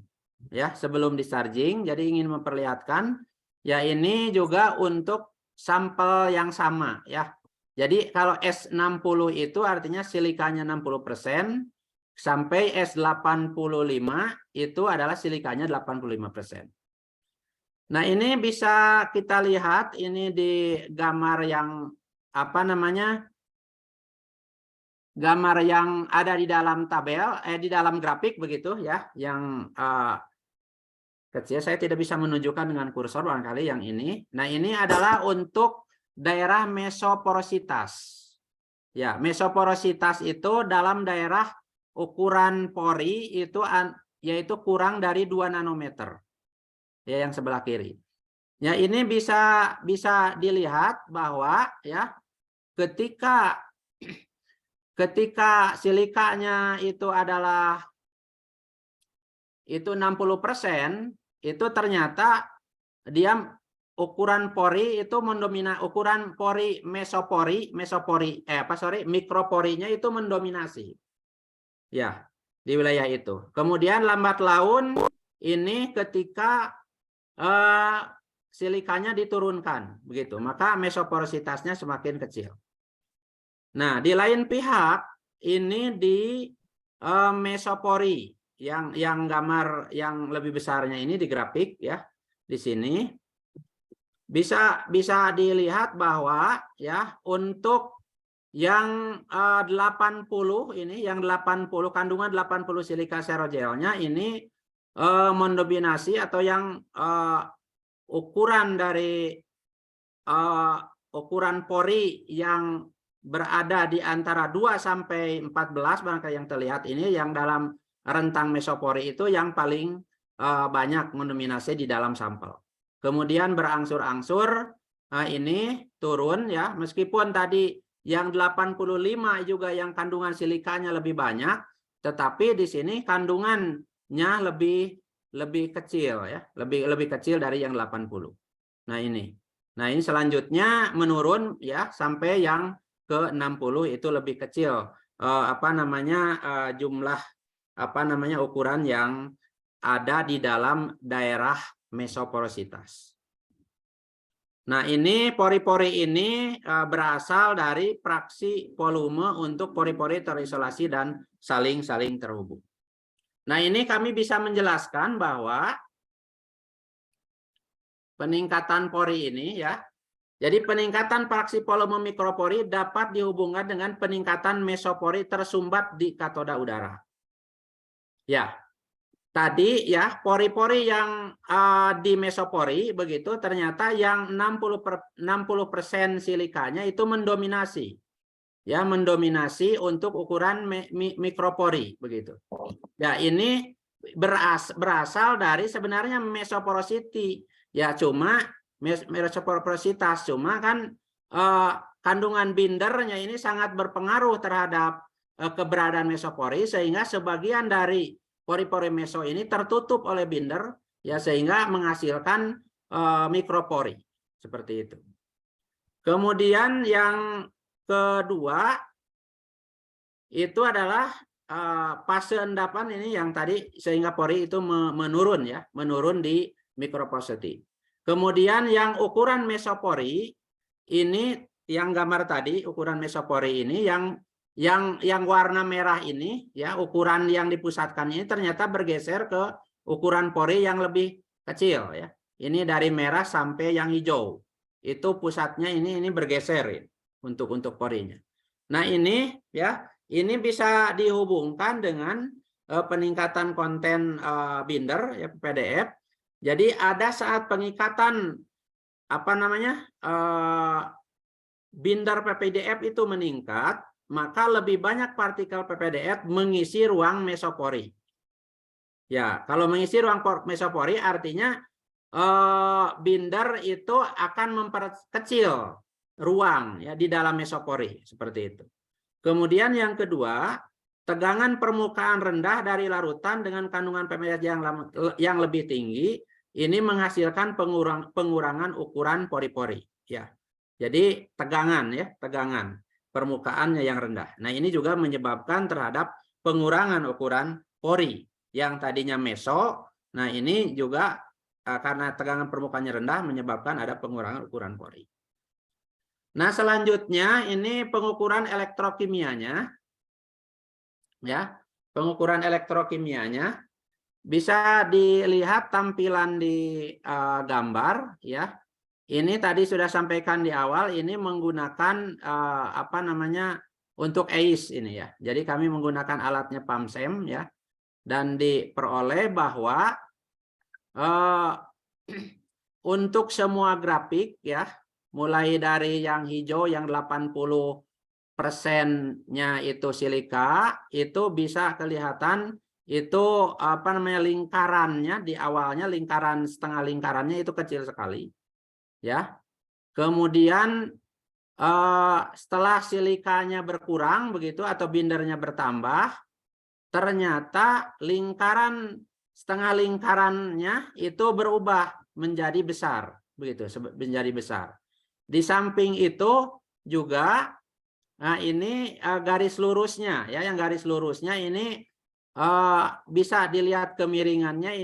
Ya, sebelum discharging. Jadi ingin memperlihatkan ya ini juga untuk sampel yang sama ya. Jadi kalau S60 itu artinya silikanya 60%, sampai S85 itu adalah silikanya 85%. Nah, ini bisa kita lihat ini di gamar yang gamar yang ada di dalam tabel di dalam grafik begitu ya, yang kecil. Saya tidak bisa menunjukkan dengan kursor barangkali yang ini. Nah, ini adalah untuk daerah mesoporositas. Ya, mesoporositas itu dalam daerah ukuran pori itu yaitu kurang dari 2 nanometer. Ya, yang sebelah kiri. Ya, ini bisa dilihat bahwa ya ketika silikanya itu adalah itu 60%, itu ternyata dia ukuran pori itu mendominasi, ukuran pori mikroporinya itu mendominasi. Ya, di wilayah itu. Kemudian lambat laun ini ketika silikanya diturunkan begitu, maka mesoporositasnya semakin kecil. Nah, di lain pihak ini di mesopori yang gambar yang lebih besarnya ini di grafik ya, di sini bisa dilihat bahwa ya untuk yang 80 ini, yang 80 kandungan 80 silika serogelnya ini mendominasi, atau yang ukuran dari ukuran pori yang berada di antara 2 sampai 14 barangkali yang terlihat ini, yang dalam rentang mesopori itu yang paling banyak mendominasi di dalam sampel. Kemudian berangsur-angsur ini turun ya, meskipun tadi yang 85 juga yang kandungan silikanya lebih banyak, tetapi di sini kandungannya lebih kecil ya, lebih kecil dari yang 80. Nah ini selanjutnya menurun ya sampai yang ke 60 itu lebih kecil jumlah ukuran yang ada di dalam daerah mesoporositas. Nah, ini pori-pori ini berasal dari fraksi volume untuk pori-pori terisolasi dan saling terhubung. Nah, ini kami bisa menjelaskan bahwa peningkatan pori ini ya. Jadi peningkatan fraksi volume mikropori dapat dihubungkan dengan peningkatan mesopori tersumbat di katoda udara. Ya. Tadi ya pori-pori yang di mesopori begitu ternyata yang 60% silikanya itu mendominasi. ya mendominasi untuk ukuran mikropori begitu. Ya, ini berasal dari sebenarnya mesoporosity. Ya, cuma mesoporositas cuma kan kandungan bindernya ini sangat berpengaruh terhadap keberadaan mesopori, sehingga sebagian dari pori-pori meso ini tertutup oleh binder, ya, sehingga menghasilkan mikropori seperti itu. Kemudian yang kedua itu adalah fase endapan ini yang tadi, sehingga pori itu menurun, ya, menurun di mikroporosity. Kemudian yang ukuran mesopori ini, yang gambar tadi ukuran mesopori ini, yang warna merah ini, ya, ukuran yang dipusatkan ini ternyata bergeser ke ukuran pori yang lebih kecil, ya. Ini dari merah sampai yang hijau. Itu pusatnya ini bergeser, ya, untuk porinya. Nah, ini, ya, ini bisa dihubungkan dengan peningkatan konten binder, ya, PDF. Jadi ada saat pengikatan binder PPDF itu meningkat, maka lebih banyak partikel PPDF mengisi ruang mesopori. Ya, kalau mengisi ruang mesopori artinya binder itu akan memperkecil ruang, ya, di dalam mesopori seperti itu. Kemudian yang kedua, tegangan permukaan rendah dari larutan dengan kandungan PPDF yang lebih tinggi ini menghasilkan pengurangan ukuran pori-pori, ya. Jadi tegangan, ya, tegangan permukaannya yang rendah. Nah, ini juga menyebabkan terhadap pengurangan ukuran pori yang tadinya meso. Nah, ini juga karena tegangan permukaannya rendah menyebabkan ada pengurangan ukuran pori. Nah, selanjutnya ini pengukuran elektrokimianya, ya. Pengukuran elektrokimianya bisa dilihat tampilan di gambar, ya. Ini tadi sudah sampaikan di awal, ini menggunakan untuk EIS ini, ya. Jadi kami menggunakan alatnya PAMSEM, ya. Dan diperoleh bahwa untuk semua grafik, ya, mulai dari yang hijau yang 80%-nya itu silika, itu bisa kelihatan itu lingkarannya di awalnya, lingkaran setengah lingkarannya itu kecil sekali, ya. Kemudian setelah silikanya berkurang begitu atau bindernya bertambah, ternyata lingkaran setengah lingkarannya itu berubah menjadi besar begitu, menjadi besar. Di samping itu juga, nah, ini garis lurusnya, ya, yang garis lurusnya ini bisa dilihat kemiringannya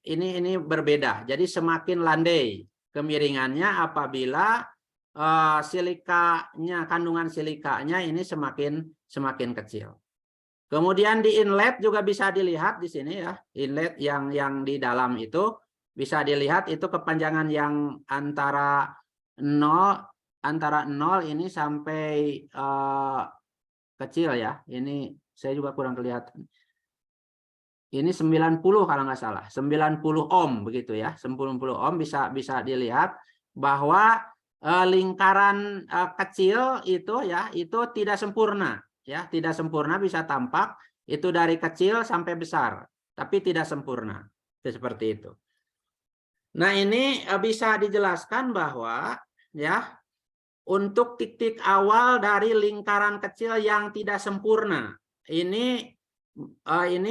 ini berbeda. Jadi semakin landai kemiringannya apabila silikanya, kandungan silikanya ini semakin kecil. Kemudian di inlet juga bisa dilihat di sini, ya, inlet yang di dalam itu bisa dilihat itu kepanjangan yang antara 0 ini sampai kecil, ya. Ini saya juga kurang kelihatan. Ini 90 kalau nggak salah, 90 ohm begitu, ya. 90 ohm bisa dilihat bahwa lingkaran kecil itu, ya, itu tidak sempurna, ya, tidak sempurna, bisa tampak itu dari kecil sampai besar, tapi tidak sempurna. Itu seperti itu. Nah, ini bisa dijelaskan bahwa, ya, untuk titik awal dari lingkaran kecil yang tidak sempurna ini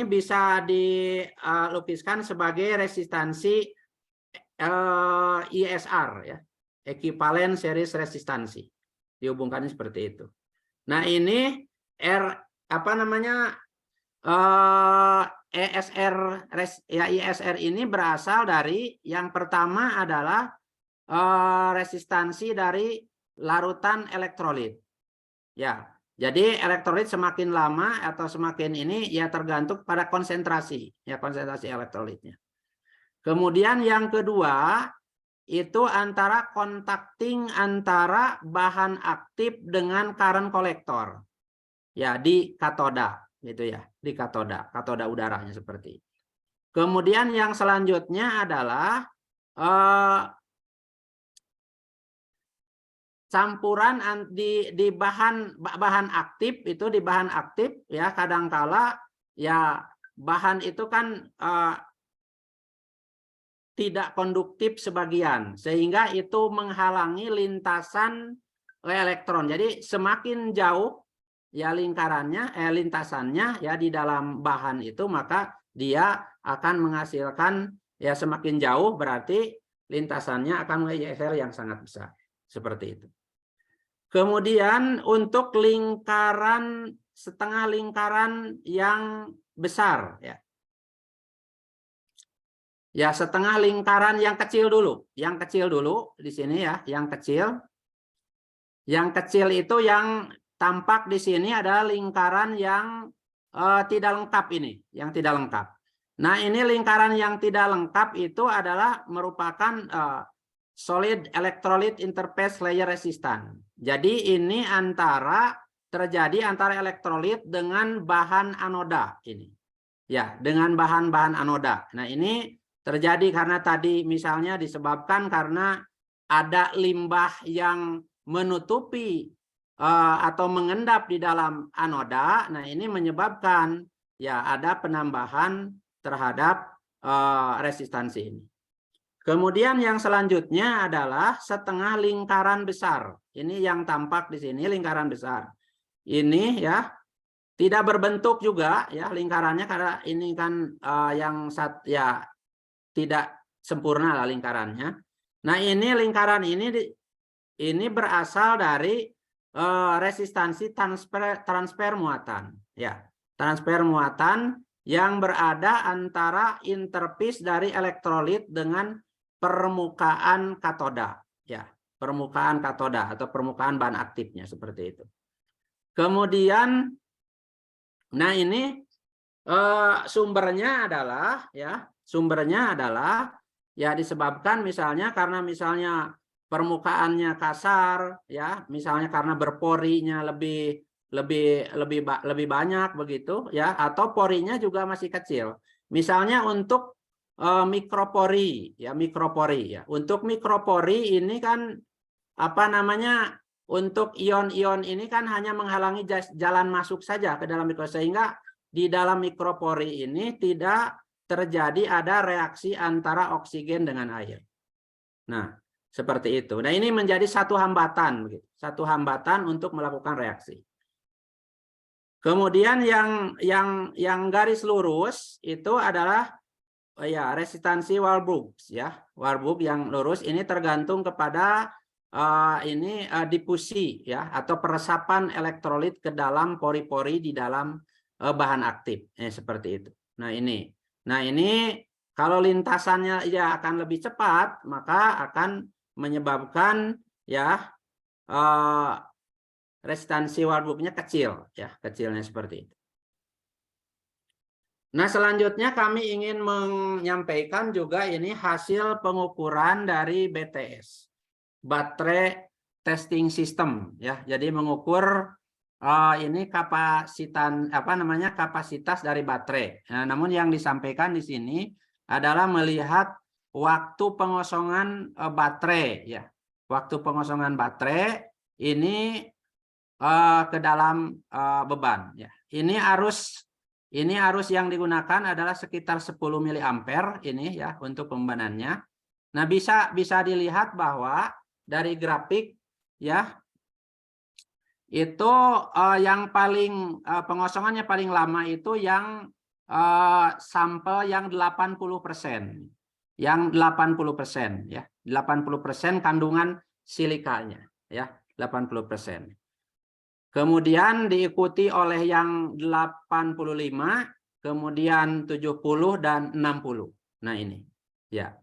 bisa dilukiskan sebagai resistansi ISR, ya, ekuivalen series resistansi, dihubungkan seperti itu. Nah, ini ESR, ya, ISR ini berasal dari yang pertama adalah resistansi dari larutan elektrolit, ya. Jadi elektrolit semakin lama atau semakin ini, ya, tergantung pada konsentrasi, ya, konsentrasi elektrolitnya. Kemudian yang kedua itu antara contacting antara bahan aktif dengan current kolektor, ya, di katoda gitu, ya, di katoda udaranya seperti. Kemudian yang selanjutnya adalah campuran di bahan aktif itu di bahan aktif ya kadangkala ya bahan itu kan tidak konduktif sebagian sehingga itu menghalangi lintasan elektron. Jadi semakin jauh ya lingkarannya lintasannya ya di dalam bahan itu maka dia akan menghasilkan ya semakin jauh berarti lintasannya akan memiliki EFR yang sangat besar seperti itu. Kemudian untuk lingkaran setengah lingkaran yang besar ya. Ya, setengah lingkaran yang kecil dulu. Yang kecil dulu di sini ya, yang kecil. Yang kecil itu yang tampak di sini adalah lingkaran yang tidak lengkap ini, yang tidak lengkap. Nah, ini lingkaran yang tidak lengkap itu adalah merupakan solid electrolyte interface layer resistant. Jadi ini terjadi antara elektrolit dengan bahan anoda ini. Ya, dengan bahan-bahan anoda. Nah, ini terjadi karena tadi misalnya disebabkan karena ada limbah yang menutupi atau mengendap di dalam anoda. Nah, ini menyebabkan ya ada penambahan terhadap resistansi ini. Kemudian yang selanjutnya adalah setengah lingkaran besar. Ini yang tampak di sini lingkaran besar. Ini ya tidak berbentuk juga ya lingkarannya karena ini kan ya tidak sempurna lah lingkarannya. Nah, ini lingkaran ini berasal dari resistansi transfer muatan ya. Transfer muatan yang berada antara interface dari elektrolit dengan permukaan katoda ya. Permukaan katoda atau permukaan bahan aktifnya seperti itu. Kemudian nah ini sumbernya adalah ya disebabkan misalnya karena misalnya permukaannya kasar ya, misalnya karena berporinya lebih banyak begitu ya, atau porinya juga masih kecil. Misalnya untuk mikropori ya, Untuk mikropori ini kan untuk ion-ion ini kan hanya menghalangi jalan masuk saja ke dalam mikropori sehingga di dalam mikropori ini tidak terjadi ada reaksi antara oksigen dengan air. Nah, seperti itu. Nah, ini menjadi satu hambatan begitu. Satu hambatan untuk melakukan reaksi. Kemudian yang garis lurus itu adalah ya resistansi Warburg ya. Warburg yang lurus ini tergantung kepada difusi ya atau peresapan elektrolit ke dalam pori-pori di dalam bahan aktif seperti itu. Nah ini kalau lintasannya ya akan lebih cepat maka akan menyebabkan ya resistansi Warburg-nya kecil ya, kecilnya seperti itu. Nah, selanjutnya kami ingin menyampaikan juga ini hasil pengukuran dari BTS. Baterai testing system ya. Jadi mengukur ini kapasitas dari baterai. Nah, namun yang disampaikan di sini adalah melihat waktu pengosongan baterai ya. Waktu pengosongan baterai ini ke dalam beban ya. Ini arus yang digunakan adalah sekitar 10 mA ini ya untuk pembebanannya. Nah, bisa dilihat bahwa dari grafik ya itu yang paling pengosongannya paling lama itu yang sampel yang 80%. Yang 80% ya. 80% kandungan silikanya ya, 80%. Kemudian diikuti oleh yang 85, kemudian 70 dan 60. Nah, ini ya.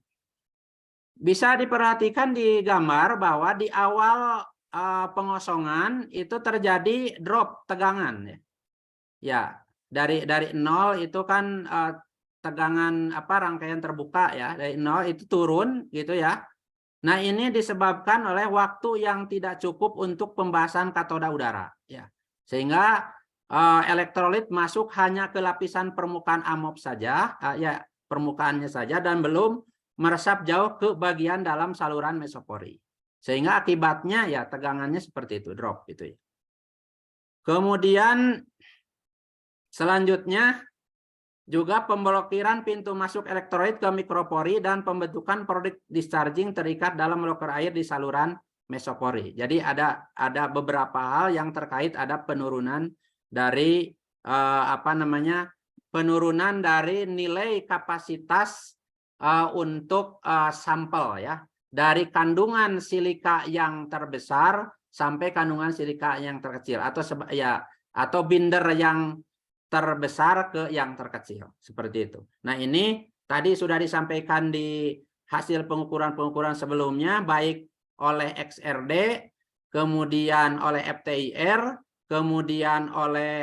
Bisa diperhatikan di gambar bahwa di awal pengosongan itu terjadi drop tegangan ya. Ya, dari 0 itu kan tegangan rangkaian terbuka ya, dari 0 itu turun gitu ya. Nah, ini disebabkan oleh waktu yang tidak cukup untuk pembasahan katoda udara ya. Sehingga elektrolit masuk hanya ke lapisan permukaan amop saja ya, permukaannya saja dan belum meresap jauh ke bagian dalam saluran mesopori. Sehingga akibatnya ya tegangannya seperti itu, drop gitu ya. Kemudian selanjutnya juga pemblokiran pintu masuk elektrolit ke mikropori dan pembentukan produk discharging terikat dalam loker air di saluran mesopori. Jadi ada beberapa hal yang terkait, ada penurunan dari penurunan dari nilai kapasitas untuk sampel ya, dari kandungan silika yang terbesar sampai kandungan silika yang terkecil, atau binder yang terbesar ke yang terkecil seperti itu. Nah, ini tadi sudah disampaikan di hasil pengukuran sebelumnya, baik oleh XRD, kemudian oleh FTIR, kemudian oleh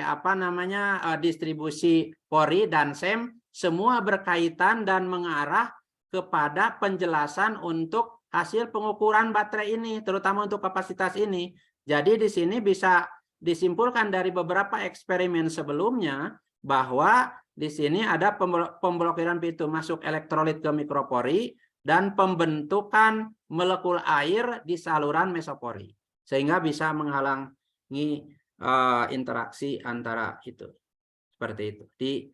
distribusi Polri dan SEM, semua berkaitan dan mengarah kepada penjelasan untuk hasil pengukuran baterai ini, terutama untuk kapasitas ini. Jadi di sini bisa disimpulkan dari beberapa eksperimen sebelumnya bahwa di sini ada pemblokiran pintu masuk elektrolit ke mikropori dan pembentukan molekul air di saluran mesopori, sehingga bisa menghalangi interaksi antara itu, seperti itu di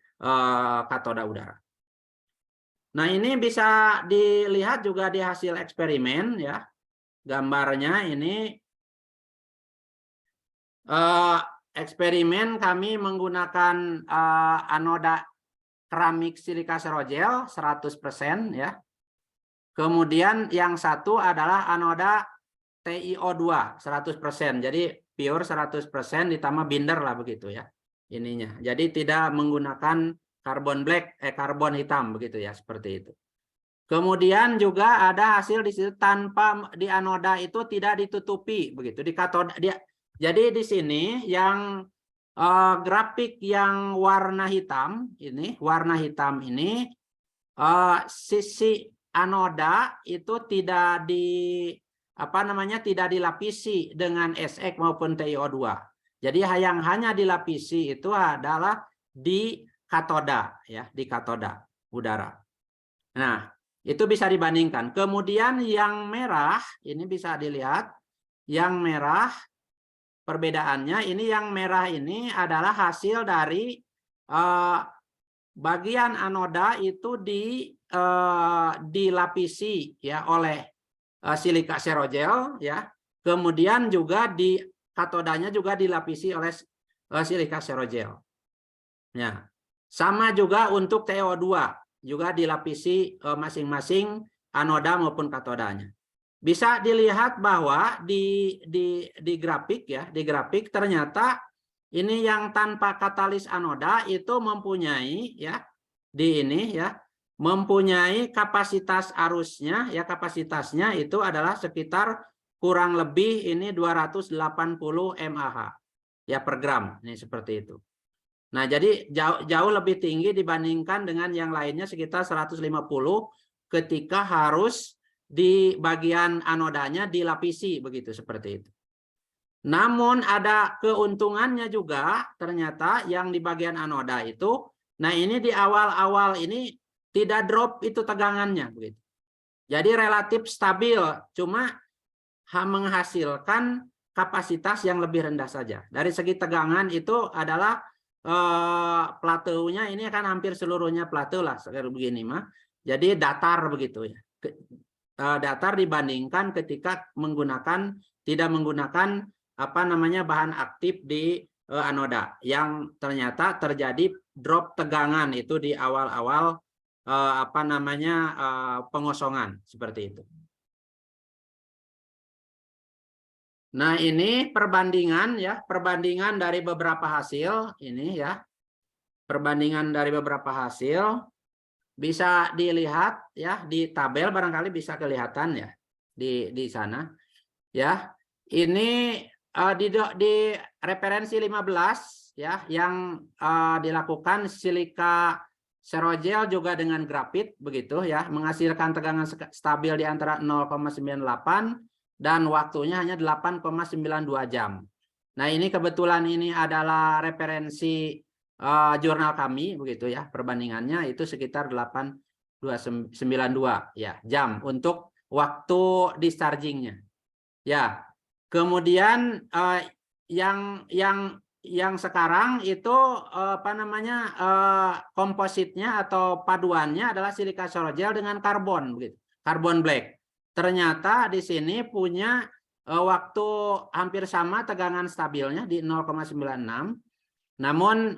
katoda udara. Nah, ini bisa dilihat juga di hasil eksperimen ya, gambarnya ini. Eksperimen kami menggunakan anoda keramik silika serogel 100% ya. Kemudian yang satu adalah anoda TiO2 100%. Jadi pure 100% ditambah binder lah begitu ya ininya. Jadi tidak menggunakan karbon hitam begitu ya, seperti itu. Kemudian juga ada hasil di situ tanpa di anoda itu tidak ditutupi begitu. Di katoda jadi di sini yang grafik yang warna hitam ini, sisi anoda itu tidak tidak dilapisi dengan SX maupun TiO2. Jadi yang hanya dilapisi itu adalah di katoda ya, di katoda udara. Nah, itu bisa dibandingkan. Kemudian yang merah ini bisa dilihat, yang merah perbedaannya ini, yang merah ini adalah hasil dari bagian anoda itu dilapisi ya oleh silika serogel ya. Kemudian juga di katodanya juga dilapisi oleh silika serogel. Ya. Sama juga untuk TiO2 juga dilapisi masing-masing anoda maupun katodanya. Bisa dilihat bahwa di grafik ya, di grafik ternyata ini yang tanpa katalis anoda itu mempunyai ya, di ini ya, mempunyai kapasitas arusnya ya, kapasitasnya itu adalah sekitar kurang lebih ini 280 mAh ya per gram, ini seperti itu. Nah, jadi jauh lebih tinggi dibandingkan dengan yang lainnya sekitar 150 ketika harus di bagian anodanya dilapisi begitu, seperti itu. Namun ada keuntungannya juga ternyata yang di bagian anoda itu. Nah, ini di awal-awal ini tidak drop itu tegangannya begitu. Jadi relatif stabil, cuma menghasilkan kapasitas yang lebih rendah saja. Dari segi tegangan itu adalah plateunya ini kan hampir seluruhnya plateu lah seperti begini mah. Jadi datar begitu ya. Datar dibandingkan ketika tidak menggunakan bahan aktif di anoda, yang ternyata terjadi drop tegangan itu di awal-awal pengosongan seperti itu. Nah, ini perbandingan ya, perbandingan dari beberapa hasil ini ya. Perbandingan dari beberapa hasil bisa dilihat ya di tabel, barangkali bisa kelihatan ya di sana ya. Ini di referensi 15 ya, yang dilakukan silika serogel juga dengan grafit begitu ya, menghasilkan tegangan stabil di antara 0,98 dan waktunya hanya 8,92 jam. Nah, ini kebetulan ini adalah referensi jurnal kami begitu ya, perbandingannya itu sekitar 8,92 ya jam untuk waktu dischargingnya. Ya. Kemudian yang sekarang itu apa namanya kompositnya atau paduannya adalah silika sorogel dengan karbon begitu. Karbon black. Ternyata di sini punya waktu hampir sama tegangan stabilnya di 0,96. Namun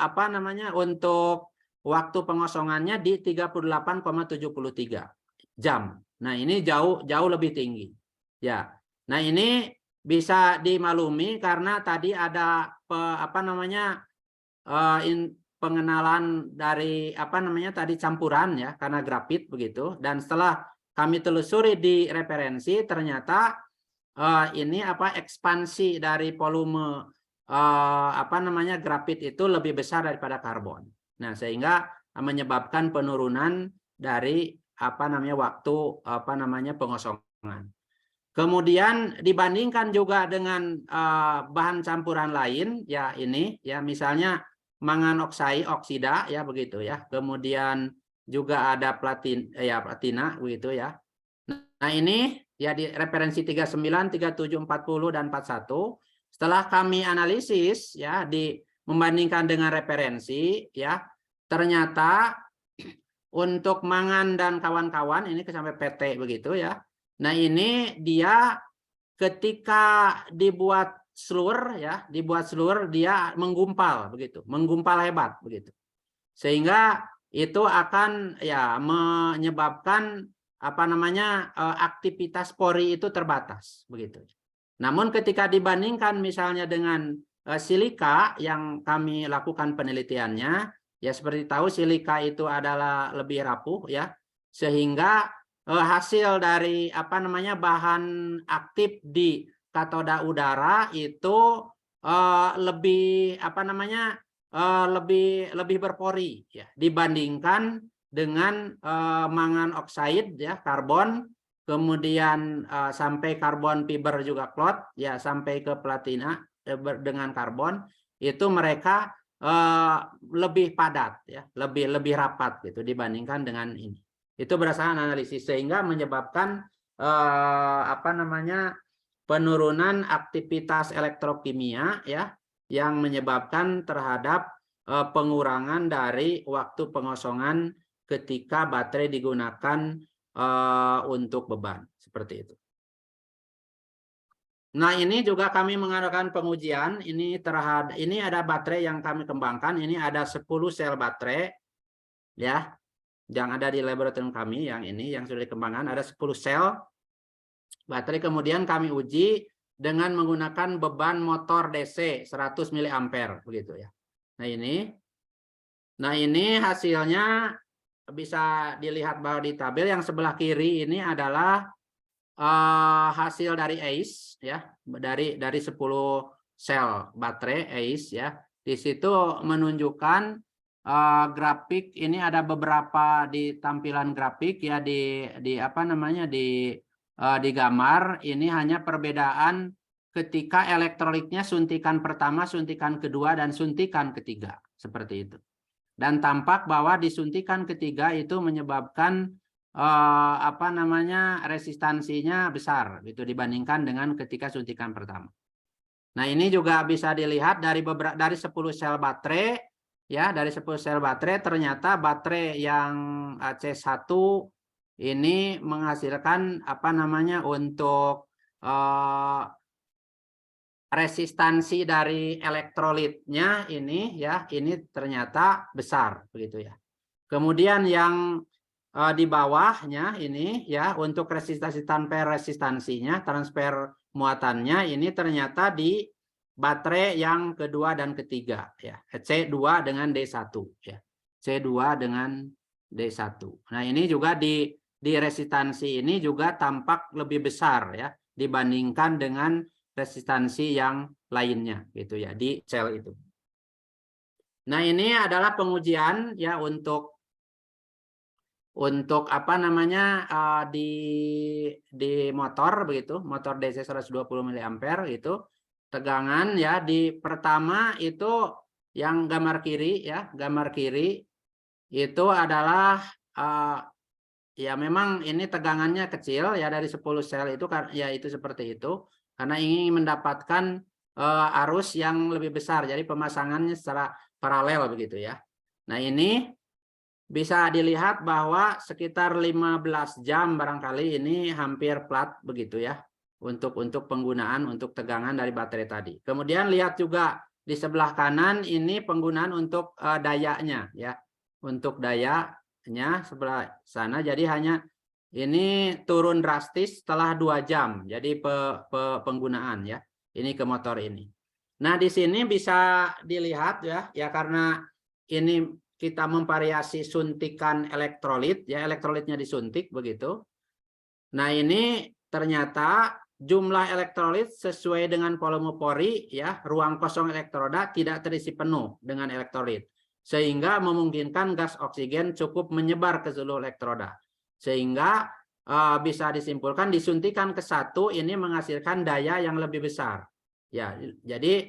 apa namanya untuk waktu pengosongannya di 38,73 jam. Nah, ini jauh lebih tinggi. Ya. Nah, ini bisa dimaklumi karena tadi ada apa namanya pengenalan dari apa namanya tadi campuran ya karena grafit begitu, dan setelah kami telusuri di referensi ternyata ini apa ekspansi dari volume apa namanya grafit itu lebih besar daripada karbon. Nah, sehingga menyebabkan penurunan dari apa namanya waktu apa namanya pengosongan. Kemudian dibandingkan juga dengan bahan campuran lain ya ini ya misalnya mangan oksida ya begitu ya. Kemudian juga ada platina begitu ya. Nah, ini ya di referensi 39, 37, 40 dan 41. Setelah kami analisis ya membandingkan dengan referensi ya ternyata untuk mangan dan kawan-kawan ini sampai PT begitu ya. Nah, ini dia ketika dibuat slur ya, dia menggumpal begitu, menggumpal hebat begitu. Sehingga itu akan ya menyebabkan apa namanya aktivitas pori itu terbatas begitu. Namun ketika dibandingkan misalnya dengan silika yang kami lakukan penelitiannya, ya seperti tahu silika itu adalah lebih rapuh ya, sehingga hasil dari apa namanya bahan aktif di katoda udara itu lebih apa namanya lebih berpori ya dibandingkan dengan mangan oksida ya karbon, kemudian sampai karbon fiber juga cloth ya sampai ke platina dengan karbon itu mereka lebih padat ya lebih rapat gitu dibandingkan dengan ini. Itu berdasarkan analisis sehingga menyebabkan apa namanya penurunan aktivitas elektrokimia ya yang menyebabkan terhadap pengurangan dari waktu pengosongan ketika baterai digunakan untuk beban seperti itu. Nah, ini juga kami mengadakan pengujian ini ada baterai yang kami kembangkan, ini ada 10 sel baterai ya yang ada di laboratorium kami yang ini yang sudah dikembangkan ada 10 sel baterai, kemudian kami uji dengan menggunakan beban motor DC 100 mA begitu ya. Nah, ini hasilnya bisa dilihat bahwa di tabel yang sebelah kiri ini adalah hasil dari ACE ya, dari 10 sel baterai ACE ya. Di situ menunjukkan grafik ini ada beberapa di tampilan grafik ya di apa namanya di gambar ini hanya perbedaan ketika elektrolitnya suntikan pertama, suntikan kedua dan suntikan ketiga seperti itu. Dan tampak bahwa di suntikan ketiga itu menyebabkan apa namanya resistansinya besar gitu dibandingkan dengan ketika suntikan pertama. Nah, ini juga bisa dilihat dari 10 sel baterai ya, dari 10 sel baterai ternyata baterai yang C1 ini menghasilkan apa namanya untuk resistansi dari elektrolitnya ini ya, ini ternyata besar begitu ya. Kemudian yang di bawahnya ini ya untuk resistansi transfer muatannya ini ternyata di baterai yang kedua dan ketiga ya, C2 dengan D1 ya. C2 dengan D1. Nah, ini juga di resistansi ini juga tampak lebih besar ya dibandingkan dengan resistansi yang lainnya gitu ya di sel itu. Nah, ini adalah pengujian ya untuk apa namanya di motor begitu, motor DC 120 mA itu tegangan ya di pertama itu yang gambar kiri ya, gambar kiri itu adalah ya memang ini tegangannya kecil ya dari 10 sel itu ya itu seperti itu karena ingin mendapatkan arus yang lebih besar. Jadi pemasangannya secara paralel begitu ya. Nah, ini bisa dilihat bahwa sekitar 15 jam barangkali ini hampir plat begitu ya untuk penggunaan untuk tegangan dari baterai tadi. Kemudian lihat juga di sebelah kanan ini penggunaan untuk dayanya ya. Untuk dayanya sebelah sana jadi hanya ini turun drastis setelah 2 jam. Jadi penggunaan ya. Ini ke motor ini. Nah, di sini bisa dilihat ya karena ini kita memvariasi suntikan elektrolit ya, elektrolitnya disuntik begitu. Nah, ini ternyata jumlah elektrolit sesuai dengan volume pori ya, ruang kosong elektroda tidak terisi penuh dengan elektrolit. Sehingga memungkinkan gas oksigen cukup menyebar ke seluruh elektroda. Sehingga bisa disimpulkan disuntikan ke satu ini menghasilkan daya yang lebih besar. Ya, jadi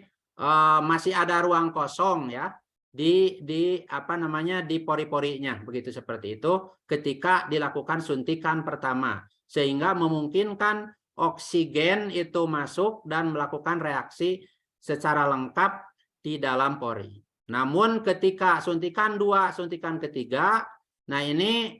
masih ada ruang kosong ya di apa namanya di pori-porinya begitu seperti itu ketika dilakukan suntikan pertama sehingga memungkinkan oksigen itu masuk dan melakukan reaksi secara lengkap di dalam pori. Namun ketika suntikan 2, suntikan ketiga, nah ini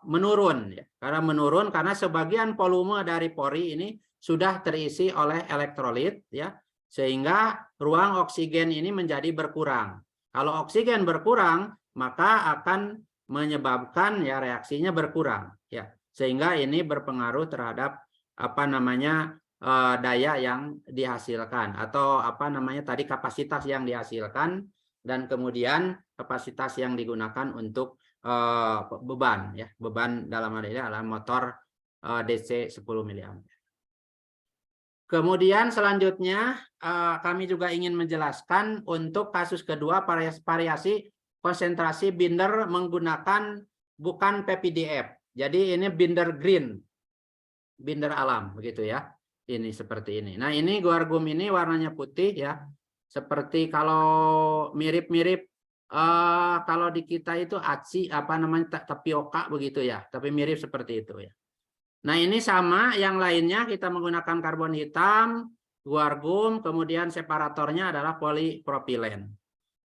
menurun ya. Karena sebagian volume dari pori ini sudah terisi oleh elektrolit ya, sehingga ruang oksigen ini menjadi berkurang. Kalau oksigen berkurang, maka akan menyebabkan ya reaksinya berkurang ya. Sehingga ini berpengaruh terhadap apa namanya daya yang dihasilkan atau apa namanya tadi kapasitas yang dihasilkan dan kemudian kapasitas yang digunakan untuk beban ya, beban dalam hal ini adalah motor DC 10 mA. Kemudian selanjutnya kami juga ingin menjelaskan untuk kasus kedua variasi konsentrasi binder menggunakan bukan PPDF. Jadi ini binder green, binder alam begitu ya. Ini seperti ini. Nah, ini guargum ini warnanya putih ya. Seperti kalau mirip-mirip kalau di kita itu aci apa namanya tapioka begitu ya, tapi mirip seperti itu ya. Nah, ini sama yang lainnya kita menggunakan karbon hitam, guargum, kemudian separatornya adalah polipropilen.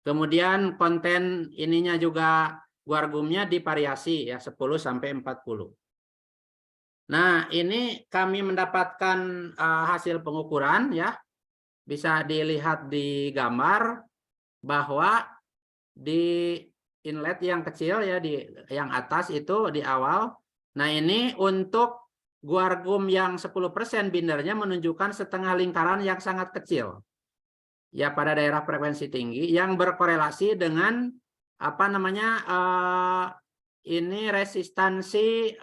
Kemudian konten ininya juga guargumnya divariasi ya 10 sampai 40. Nah, ini kami mendapatkan hasil pengukuran ya. Bisa dilihat di gambar bahwa di inlet yang kecil ya di yang atas itu di awal. Nah, ini untuk guargum yang 10% bindernya menunjukkan setengah lingkaran yang sangat kecil. Ya pada daerah frekuensi tinggi yang berkorelasi dengan apa namanya ini resistansi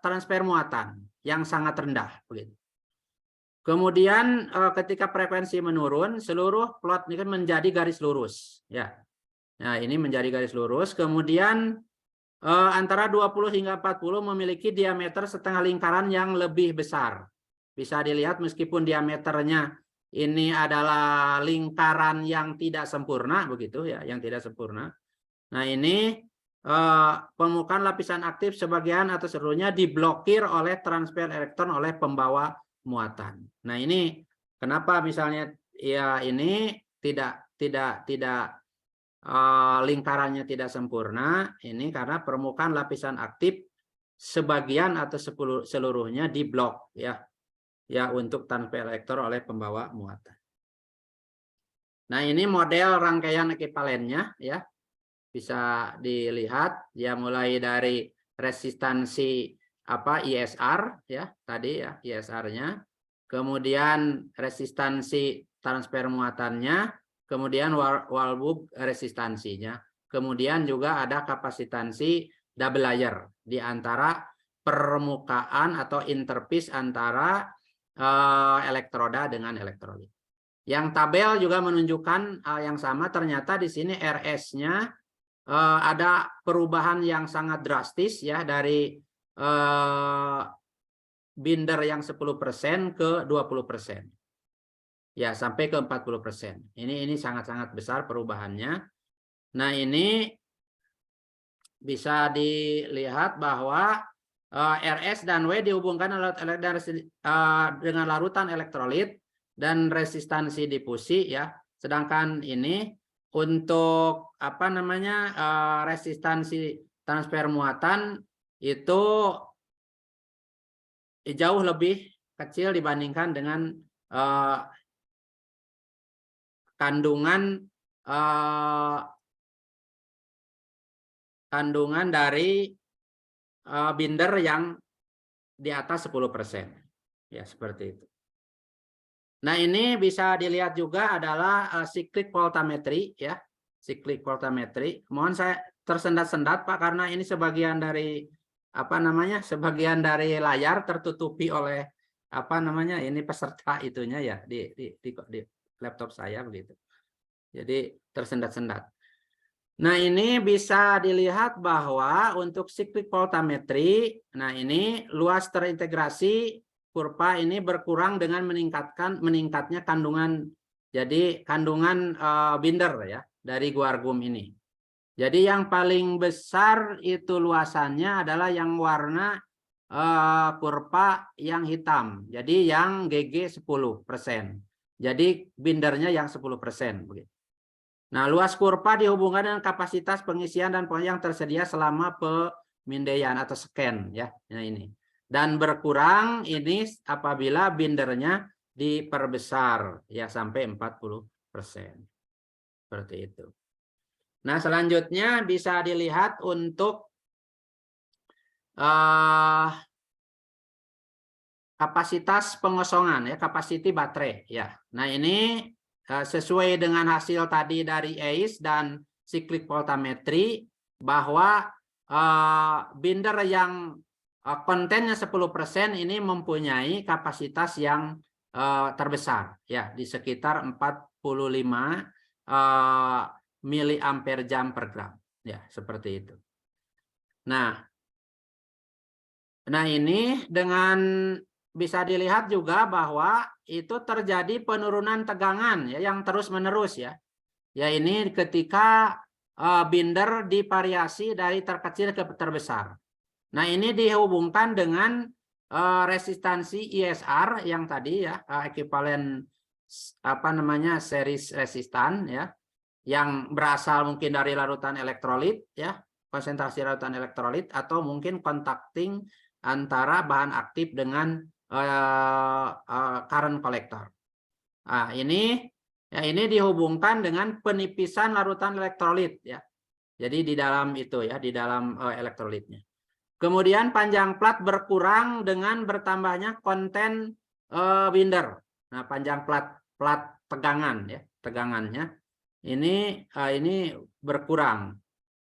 transfer muatan yang sangat rendah begitu. Kemudian ketika frekuensi menurun, seluruh plot ini kan menjadi garis lurus ya. Nah, ini menjadi garis lurus. Kemudian antara 20 hingga 40 memiliki diameter setengah lingkaran yang lebih besar. Bisa dilihat meskipun diameternya ini adalah lingkaran yang tidak sempurna begitu ya, yang tidak sempurna. Nah, ini permukaan lapisan aktif sebagian atau seluruhnya diblokir oleh transfer elektron oleh pembawa muatan. Nah, ini kenapa misalnya ya ini tidak lingkarannya tidak sempurna, ini karena permukaan lapisan aktif sebagian atau seluruhnya diblok ya untuk transfer elektron oleh pembawa muatan. Nah, ini model rangkaian ekivalennya ya. Bisa dilihat ya mulai dari resistansi apa ISR ya tadi ya ISR-nya, kemudian resistansi transfer muatannya, kemudian wallbook resistansinya, kemudian juga ada kapasitansi double layer di antara permukaan atau interface antara elektroda dengan elektrolit. Yang tabel juga menunjukkan hal yang sama, ternyata di sini RS-nya ada perubahan yang sangat drastis ya dari binder yang 10% ke 20%. Ya, sampai ke 40%. Ini sangat-sangat besar perubahannya. Nah, ini bisa dilihat bahwa RS dan W dihubungkan dengan larutan elektrolit dan resistansi difusi ya. Sedangkan ini untuk apa namanya resistansi transfer muatan itu jauh lebih kecil dibandingkan dengan kandungan dari binder yang di atas 10%. Ya, seperti itu. Nah, ini bisa dilihat juga adalah cyclic voltammetry ya. Cyclic voltammetry. Mohon saya tersendat-sendat Pak karena ini sebagian dari apa namanya? Sebagian dari layar tertutupi oleh apa namanya? Ini peserta itunya ya di laptop saya begitu. Jadi tersendat-sendat. Nah, ini bisa dilihat bahwa untuk cyclic voltammetry, nah ini luas terintegrasi kurva ini berkurang dengan meningkatnya kandungan, jadi kandungan binder ya dari guargum ini. Jadi yang paling besar itu luasannya adalah yang warna kurva yang hitam. Jadi yang GG 10%. Jadi bindernya yang 10% begitu. Nah, luas kurva dihubungkan dengan kapasitas pengisian dan yang tersedia selama pemindaian atau scan ya. Nah, ini. Dan berkurang ini apabila bindernya diperbesar ya sampai 40%. Seperti itu. Nah, selanjutnya bisa dilihat untuk kapasitas pengosongan ya, capacity baterai ya. Nah, ini sesuai dengan hasil tadi dari ACE dan cyclic voltammetry bahwa binder yang kontennya 10% ini mempunyai kapasitas yang terbesar ya di sekitar 45 miliampere jam per gram ya seperti itu. Nah ini dengan bisa dilihat juga bahwa itu terjadi penurunan tegangan ya yang terus-menerus ya. Ya ini ketika binder divariasi dari terkecil ke terbesar. Nah, ini dihubungkan dengan resistansi ISR yang tadi ya, ekuivalen apa namanya series resistan ya, yang berasal mungkin dari larutan elektrolit ya, konsentrasi larutan elektrolit atau mungkin contacting antara bahan aktif dengan current collector. Nah, ini dihubungkan dengan penipisan larutan elektrolit ya. Jadi di dalam itu ya, di dalam elektrolitnya. Kemudian panjang plat berkurang dengan bertambahnya konten binder. Nah, panjang plat tegangan ya, tegangannya ini berkurang.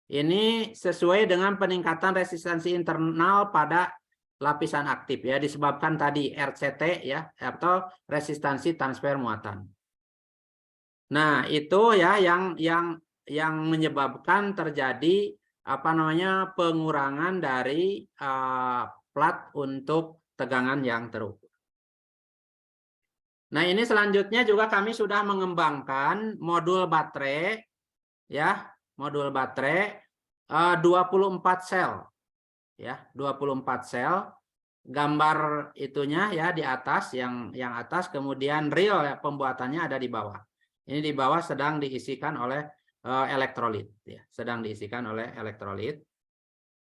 Ini sesuai dengan peningkatan resistansi internal pada lapisan aktif ya, disebabkan tadi RCT ya atau resistansi transfer muatan. Nah, itu ya yang menyebabkan terjadi apa namanya pengurangan dari plat untuk tegangan yang terukur. Nah, ini selanjutnya juga kami sudah mengembangkan modul baterai ya, modul baterai 24 sel ya, 24 sel. Gambar itunya ya di atas yang atas, kemudian real ya, pembuatannya ada di bawah. Ini di bawah sedang diisikan oleh elektrolit ya, sedang diisikan oleh elektrolit.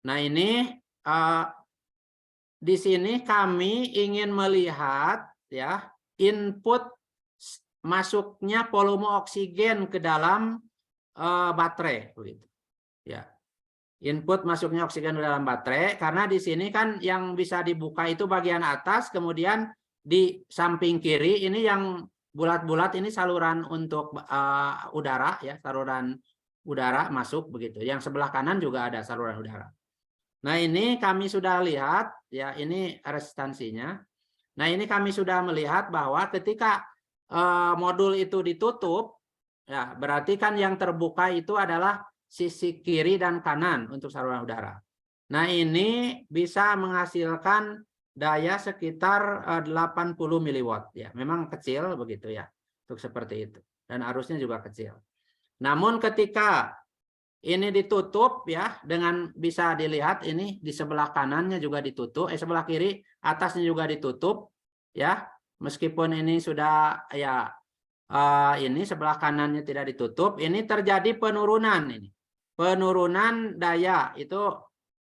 Nah, ini di sini kami ingin melihat ya input masuknya volume oksigen ke dalam baterai begitu. Ya. Input masuknya oksigen ke dalam baterai karena di sini kan yang bisa dibuka itu bagian atas, kemudian di samping kiri ini yang bulat-bulat ini saluran untuk udara ya, saluran udara masuk begitu. Yang sebelah kanan juga ada saluran udara. Nah, ini kami sudah lihat ya, ini resistansinya. Nah, ini kami sudah melihat bahwa ketika modul itu ditutup ya, berarti kan yang terbuka itu adalah sisi kiri dan kanan untuk saluran udara. Nah, ini bisa menghasilkan daya sekitar 80 miliwatt ya. Memang kecil begitu ya untuk seperti itu, dan arusnya juga kecil. Namun ketika ini ditutup ya, dengan bisa dilihat ini di sebelah kanannya juga ditutup, sebelah kiri atasnya juga ditutup ya. Meskipun ini sudah ya ini sebelah kanannya tidak ditutup, ini terjadi penurunan ini. Penurunan daya itu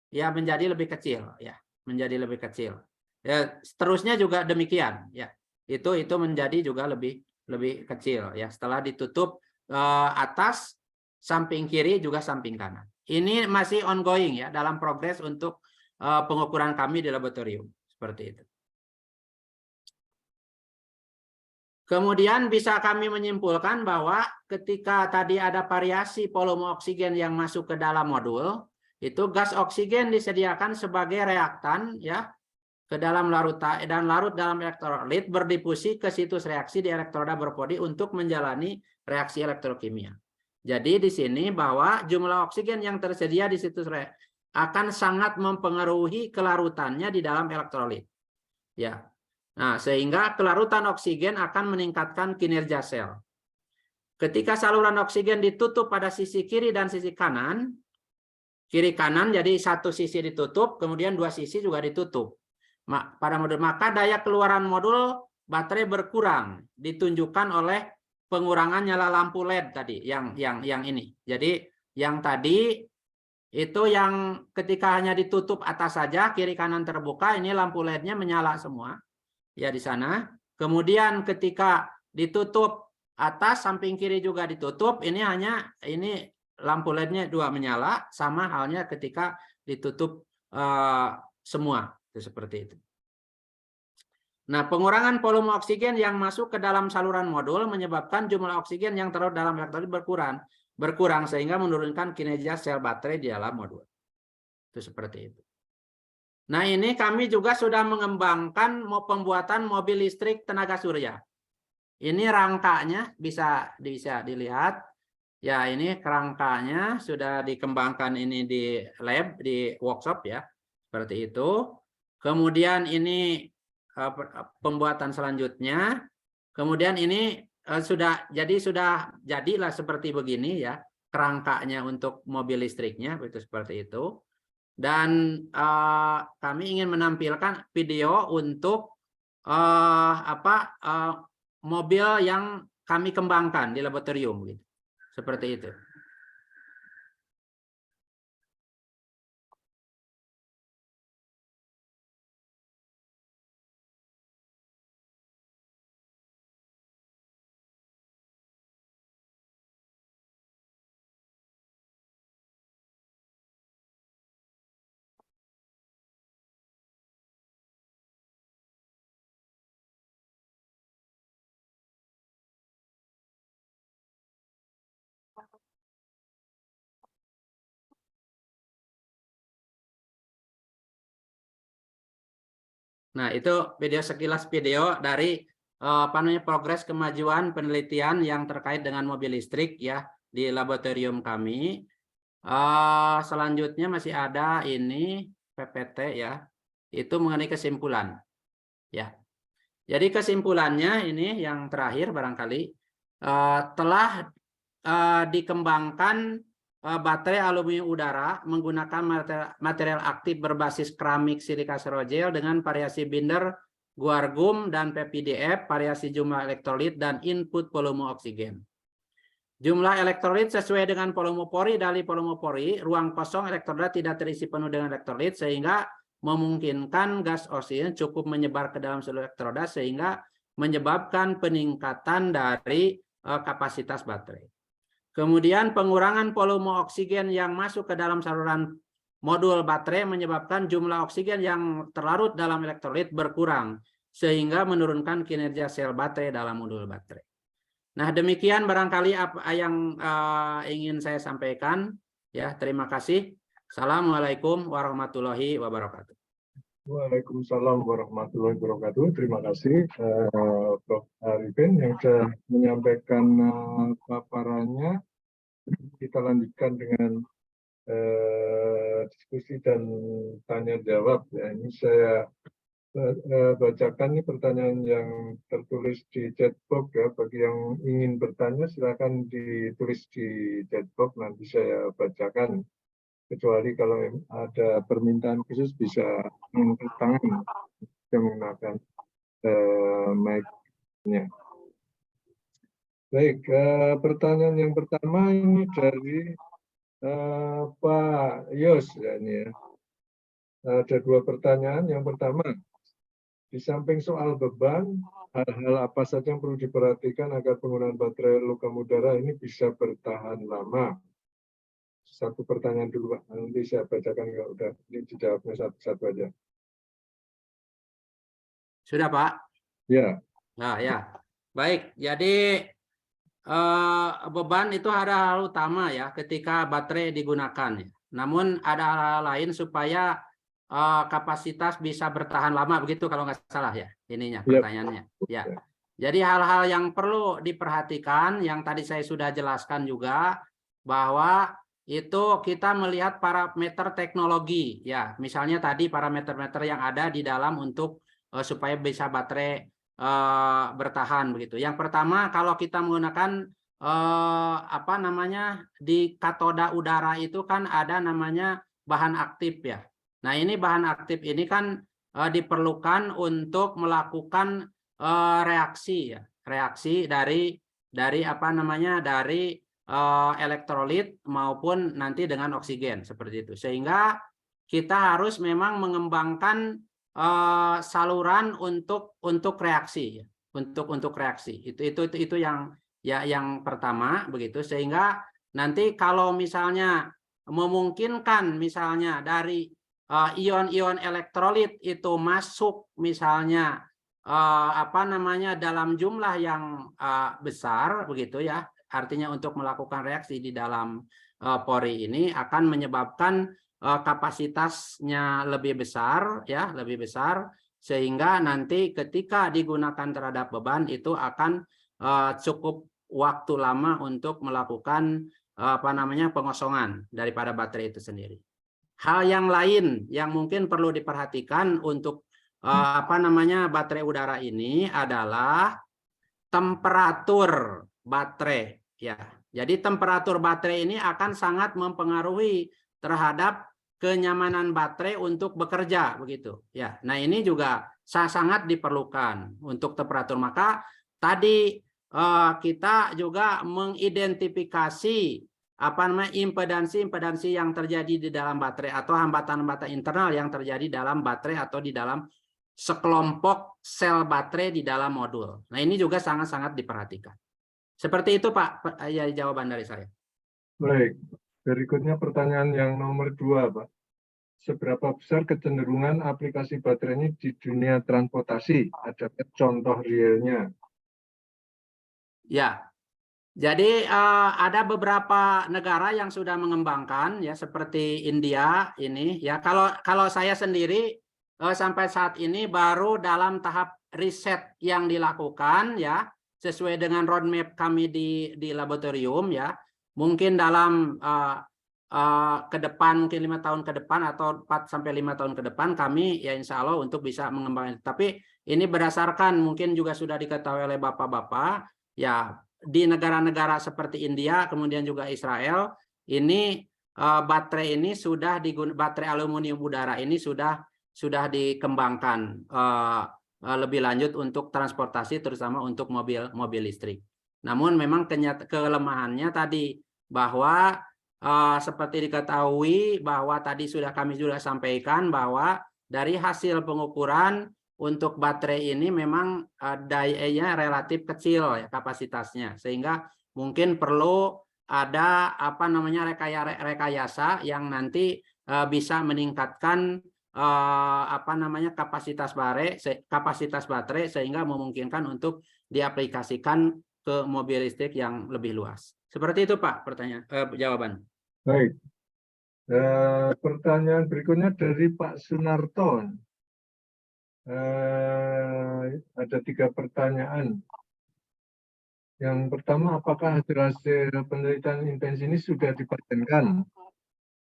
ya menjadi lebih kecil ya, menjadi lebih kecil. Ya, seterusnya juga demikian ya. Itu menjadi juga lebih kecil ya setelah ditutup atas, samping kiri juga samping kanan. Ini masih ongoing ya, dalam progres untuk pengukuran kami di laboratorium seperti itu. Kemudian bisa kami menyimpulkan bahwa ketika tadi ada variasi volume oksigen yang masuk ke dalam modul, itu gas oksigen disediakan sebagai reaktan ya ke dalam larutan dan larut dalam elektrolit berdifusi ke situs reaksi di elektroda berpodi untuk menjalani reaksi elektrokimia. Jadi di sini bahwa jumlah oksigen yang tersedia di situs reaksi akan sangat mempengaruhi kelarutannya di dalam elektrolit. Ya. Nah, sehingga kelarutan oksigen akan meningkatkan kinerja sel. Ketika saluran oksigen ditutup pada sisi kiri dan sisi kanan, kiri kanan jadi satu sisi ditutup, kemudian dua sisi juga ditutup. Pada modul maka daya keluaran modul baterai berkurang, ditunjukkan oleh pengurangan nyala lampu LED tadi, yang ini. Jadi yang tadi itu yang ketika hanya ditutup atas saja, kiri kanan terbuka, ini lampu LED-nya menyala semua. Ya di sana. Kemudian ketika ditutup atas, samping kiri juga ditutup, ini hanya ini lampu LED-nya dua menyala, sama halnya ketika ditutup semua, itu seperti itu. Nah, pengurangan volume oksigen yang masuk ke dalam saluran modul menyebabkan jumlah oksigen yang terlarut dalam elektrolit berkurang sehingga menurunkan kinerja sel baterai di dalam modul. Itu seperti itu. Nah, ini kami juga sudah mengembangkan pembuatan mobil listrik tenaga surya. Ini rangkanya bisa dilihat. Ya, ini kerangkanya sudah dikembangkan ini di lab, di workshop ya. Seperti itu. Kemudian ini pembuatan selanjutnya. Kemudian ini sudah jadilah seperti begini ya, kerangkanya untuk mobil listriknya, itu seperti itu. Dan kami ingin menampilkan video untuk mobil yang kami kembangkan di laboratorium, gitu. Seperti itu. Nah, itu sekilas video dari progres kemajuan penelitian yang terkait dengan mobil listrik ya di laboratorium kami. Selanjutnya masih ada ini PPT ya. Itu mengenai kesimpulan. Ya. Jadi kesimpulannya ini yang terakhir barangkali telah dikembangkan baterai aluminium udara menggunakan material aktif berbasis keramik silika serogel dengan variasi binder, guargum, dan PVDF, variasi jumlah elektrolit, dan input volume oksigen. Jumlah elektrolit sesuai dengan volume pori dari volume pori, ruang kosong elektroda tidak terisi penuh dengan elektrolit, sehingga memungkinkan gas oksigen cukup menyebar ke dalam seluruh elektroda, sehingga menyebabkan peningkatan dari kapasitas baterai. Kemudian pengurangan volume oksigen yang masuk ke dalam saluran modul baterai menyebabkan jumlah oksigen yang terlarut dalam elektrolit berkurang, sehingga menurunkan kinerja sel baterai dalam modul baterai. Nah, demikian barangkali apa yang ingin saya sampaikan. Ya, terima kasih. Assalamualaikum warahmatullahi wabarakatuh. Waalaikumsalam warahmatullahi wabarakatuh. Terima kasih Prof. Arifin yang sudah menyampaikan paparannya. Kita lanjutkan dengan diskusi dan tanya jawab. Ya, ini saya bacakan nih pertanyaan yang tertulis di chatbox ya. Bagi yang ingin bertanya silakan ditulis di chatbox, nanti saya bacakan. Kecuali kalau ada permintaan khusus bisa mengangkat tangan, bisa menggunakan mic-nya. Baik, pertanyaan yang pertama ini dari Pak Yos ya, ini ya. Ada dua pertanyaan. Yang pertama, di samping soal beban, hal-hal apa saja yang perlu diperhatikan agar penggunaan baterai logam udara ini bisa bertahan lama? Satu pertanyaan dulu, Pak. Nanti saya bacakan kalau udah ini dijawabnya satu-satu aja. Sudah, Pak? Ya, Nah, ya. Baik, jadi beban itu ada hal utama ya ketika baterai digunakan. Ya. Namun ada hal lain supaya kapasitas bisa bertahan lama, begitu kalau nggak salah ya ininya pertanyaannya. Ya. Jadi hal-hal yang perlu diperhatikan yang tadi saya sudah jelaskan juga, bahwa itu kita melihat parameter teknologi ya, misalnya tadi parameter-parameter yang ada di dalam untuk supaya bisa baterai bertahan begitu. Yang pertama, kalau kita menggunakan apa namanya, di katoda udara itu kan ada namanya bahan aktif ya. Nah, ini bahan aktif ini kan diperlukan untuk melakukan reaksi ya, reaksi dari apa namanya, dari elektrolit maupun nanti dengan oksigen seperti itu. Sehingga kita harus memang mengembangkan saluran untuk reaksi ya. Untuk reaksi itu yang ya yang pertama begitu, sehingga nanti kalau misalnya memungkinkan misalnya dari ion-ion elektrolit itu masuk misalnya apa namanya dalam jumlah yang besar begitu ya, artinya untuk melakukan reaksi di dalam pori ini akan menyebabkan kapasitasnya lebih besar ya, lebih besar, sehingga nanti ketika digunakan terhadap beban itu akan cukup waktu lama untuk melakukan apa namanya pengosongan daripada baterai itu sendiri. Hal yang lain yang mungkin perlu diperhatikan untuk apa namanya baterai udara ini adalah temperatur baterai ya. Jadi temperatur baterai ini akan sangat mempengaruhi terhadap kenyamanan baterai untuk bekerja begitu ya. Nah, ini juga sangat diperlukan untuk temperatur. Maka tadi kita juga mengidentifikasi apa namanya impedansi yang terjadi di dalam baterai atau hambatan-hambatan internal yang terjadi dalam baterai atau di dalam sekelompok sel baterai di dalam modul. Nah, ini juga sangat-sangat diperhatikan. Seperti itu, Pak, ya jawaban dari saya. baik. Berikutnya pertanyaan yang nomor 2, Pak. Seberapa besar kecenderungan aplikasi baterai ini di dunia transportasi? Ada contoh realnya? Ya, jadi ada beberapa negara yang sudah mengembangkan ya, seperti India ini ya. Kalau saya sendiri sampai saat ini baru dalam tahap riset yang dilakukan ya, sesuai dengan roadmap kami di laboratorium ya. Mungkin dalam ke depan, mungkin 5 tahun ke depan atau 4 sampai 5 tahun ke depan kami ya insya Allah untuk bisa mengembangkan. Tapi ini berdasarkan mungkin juga sudah diketahui oleh bapak-bapak ya, di negara-negara seperti India kemudian juga Israel ini baterai ini sudah baterai aluminium udara ini sudah dikembangkan lebih lanjut untuk transportasi, terutama untuk mobil listrik. Namun memang kelemahannya tadi bahwa seperti diketahui bahwa tadi kami sudah sampaikan bahwa dari hasil pengukuran untuk baterai ini memang dayanya relatif kecil ya kapasitasnya, sehingga mungkin perlu ada apa namanya rekayasa yang nanti bisa meningkatkan apa namanya kapasitas baterai sehingga memungkinkan untuk diaplikasikan ke mobil listrik yang lebih luas. Seperti itu, Pak, jawaban. Baik. Pertanyaan berikutnya dari Pak Sunarto. Ada 3 pertanyaan. Yang pertama, apakah hasil penelitian intens ini sudah dipatenkan?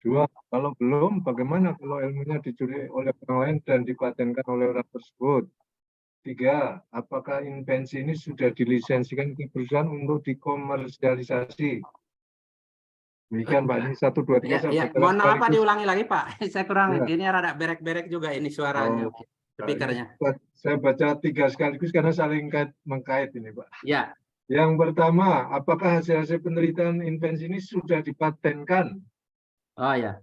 Dua, kalau belum, bagaimana kalau ilmunya dicuri oleh orang lain dan dipatenkan oleh orang tersebut? Tiga, apakah invensi ini sudah dilisensikan ke perusahaan untuk dikomersialisasi? Demikian Pak, ini 1, 2, 3 Ya, saya ya, bacakan mohon maaf Pak, sekaligus. diulangi lagi Pak. Saya kurang, Ya. ini rada berek-berek juga ini suaranya, Oh, nah, ini speakernya. saya baca 3 sekaligus karena saling mengkait ini Pak. Ya, Yang pertama, apakah hasil-hasil penelitian invensi ini sudah dipatenkan? oh ya.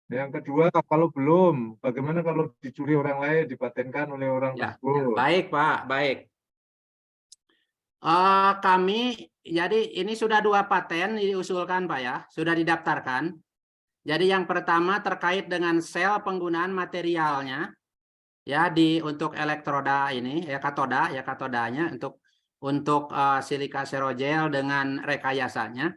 Yang kedua, kalau belum, bagaimana kalau dicuri orang lain, dipatenkan oleh orang Ya, tersebut? baik Pak, baik. Kami, jadi ini sudah 2 paten diusulkan Pak ya, sudah didaftarkan. Jadi yang pertama terkait dengan sel penggunaan materialnya, ya untuk elektroda ini, ya katodanya untuk silika serogel dengan rekayasanya.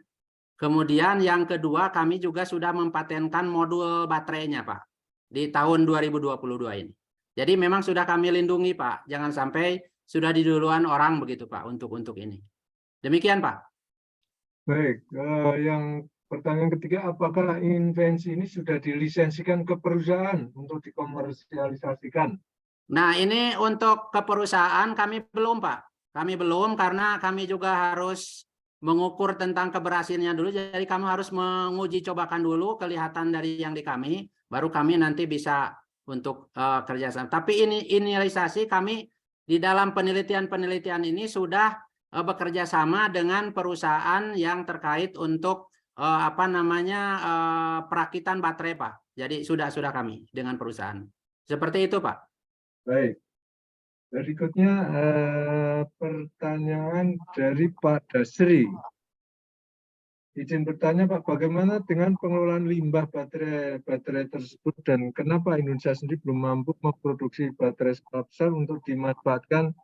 Kemudian yang kedua kami juga sudah mempatenkan modul baterainya Pak di tahun 2022 ini. Jadi memang sudah kami lindungi Pak, jangan sampai sudah di duluan orang begitu Pak untuk ini. Demikian Pak. Baik, yang pertanyaan ketiga, apakah invensi ini sudah dilisensikan ke perusahaan untuk dikomersialisasikan? Nah ini untuk ke perusahaan kami belum Pak. Kami belum karena kami juga harus mengukur tentang keberhasilannya dulu. Jadi kami harus menguji cobakan dulu kelihatan dari yang di kami. Baru kami nanti bisa untuk kerjasama. Tapi inisialisasi kami di dalam penelitian ini sudah bekerja sama dengan perusahaan yang terkait untuk perakitan baterai Pak. Jadi sudah kami dengan perusahaan. Seperti itu Pak. Baik, berikutnya pertanyaan dari Pak Dasri. Izin bertanya Pak, bagaimana dengan pengelolaan limbah baterai tersebut dan kenapa Indonesia sendiri belum mampu memproduksi baterai skala besar untuk dimanfaatkan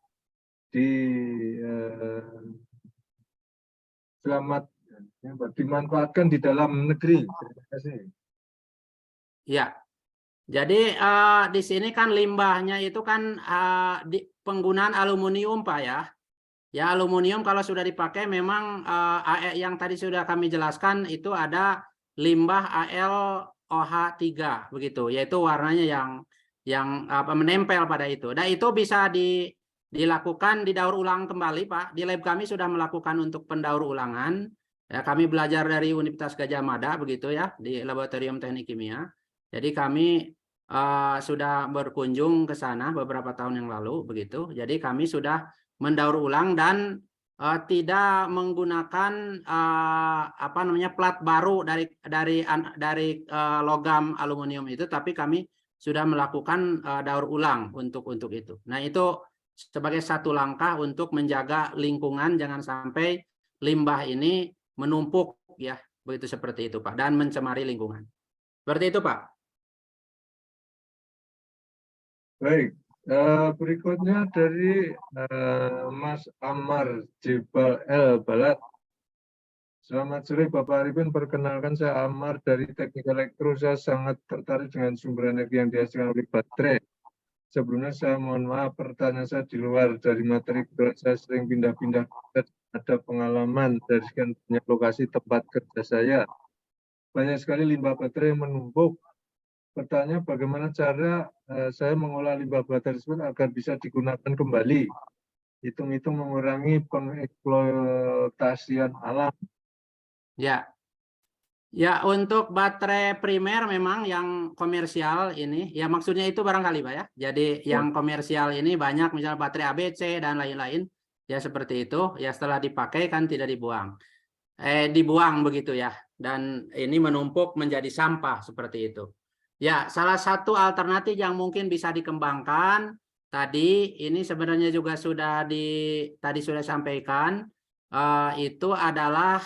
dimanfaatkan di dalam negeri? Terima kasih. Ya, jadi di sini kan limbahnya itu kan penggunaan aluminium Pak ya. Ya aluminium kalau sudah dipakai memang yang tadi sudah kami jelaskan itu ada limbah AlOH3 begitu, yaitu warnanya yang menempel pada itu. Dan itu bisa dilakukan didaur ulang kembali Pak. Di lab kami sudah melakukan untuk pendaur ulangan. Ya, kami belajar dari Universitas Gadjah Mada begitu ya di Laboratorium Teknik Kimia. Jadi kami sudah berkunjung ke sana beberapa tahun yang lalu begitu. Jadi kami sudah mendaur ulang dan tidak menggunakan plat baru dari logam aluminium itu, tapi kami sudah melakukan daur ulang untuk itu. Nah itu sebagai satu langkah untuk menjaga lingkungan jangan sampai limbah ini menumpuk ya begitu seperti itu Pak dan mencemari lingkungan. Seperti itu Pak. Baik, berikutnya dari Mas Amar Jebal Balat. Selamat sore Bapak Arifin, perkenalkan saya Amar dari Teknik Elektro. Saya sangat tertarik dengan sumber energi yang dihasilkan oleh baterai. Sebelumnya saya mohon maaf, pertanyaan saya di luar dari materi, saya sering pindah-pindah, ada pengalaman dari sekian banyak lokasi tempat kerja saya. Banyak sekali limbah baterai yang menumpuk. Pertanyaan bagaimana cara saya mengolah limbah baterai tersebut agar bisa digunakan kembali. Hitung-hitung mengurangi pengeksploitasian alam. Ya. Ya, untuk baterai primer memang yang komersial ini, ya maksudnya itu barangkali Pak ya. Jadi yang komersial ini banyak misalnya baterai ABC dan lain-lain. Ya seperti itu, ya setelah dipakai kan tidak dibuang. Dibuang begitu ya. Dan ini menumpuk menjadi sampah seperti itu. Ya, salah satu alternatif yang mungkin bisa dikembangkan tadi ini sebenarnya juga tadi sudah sampaikan itu adalah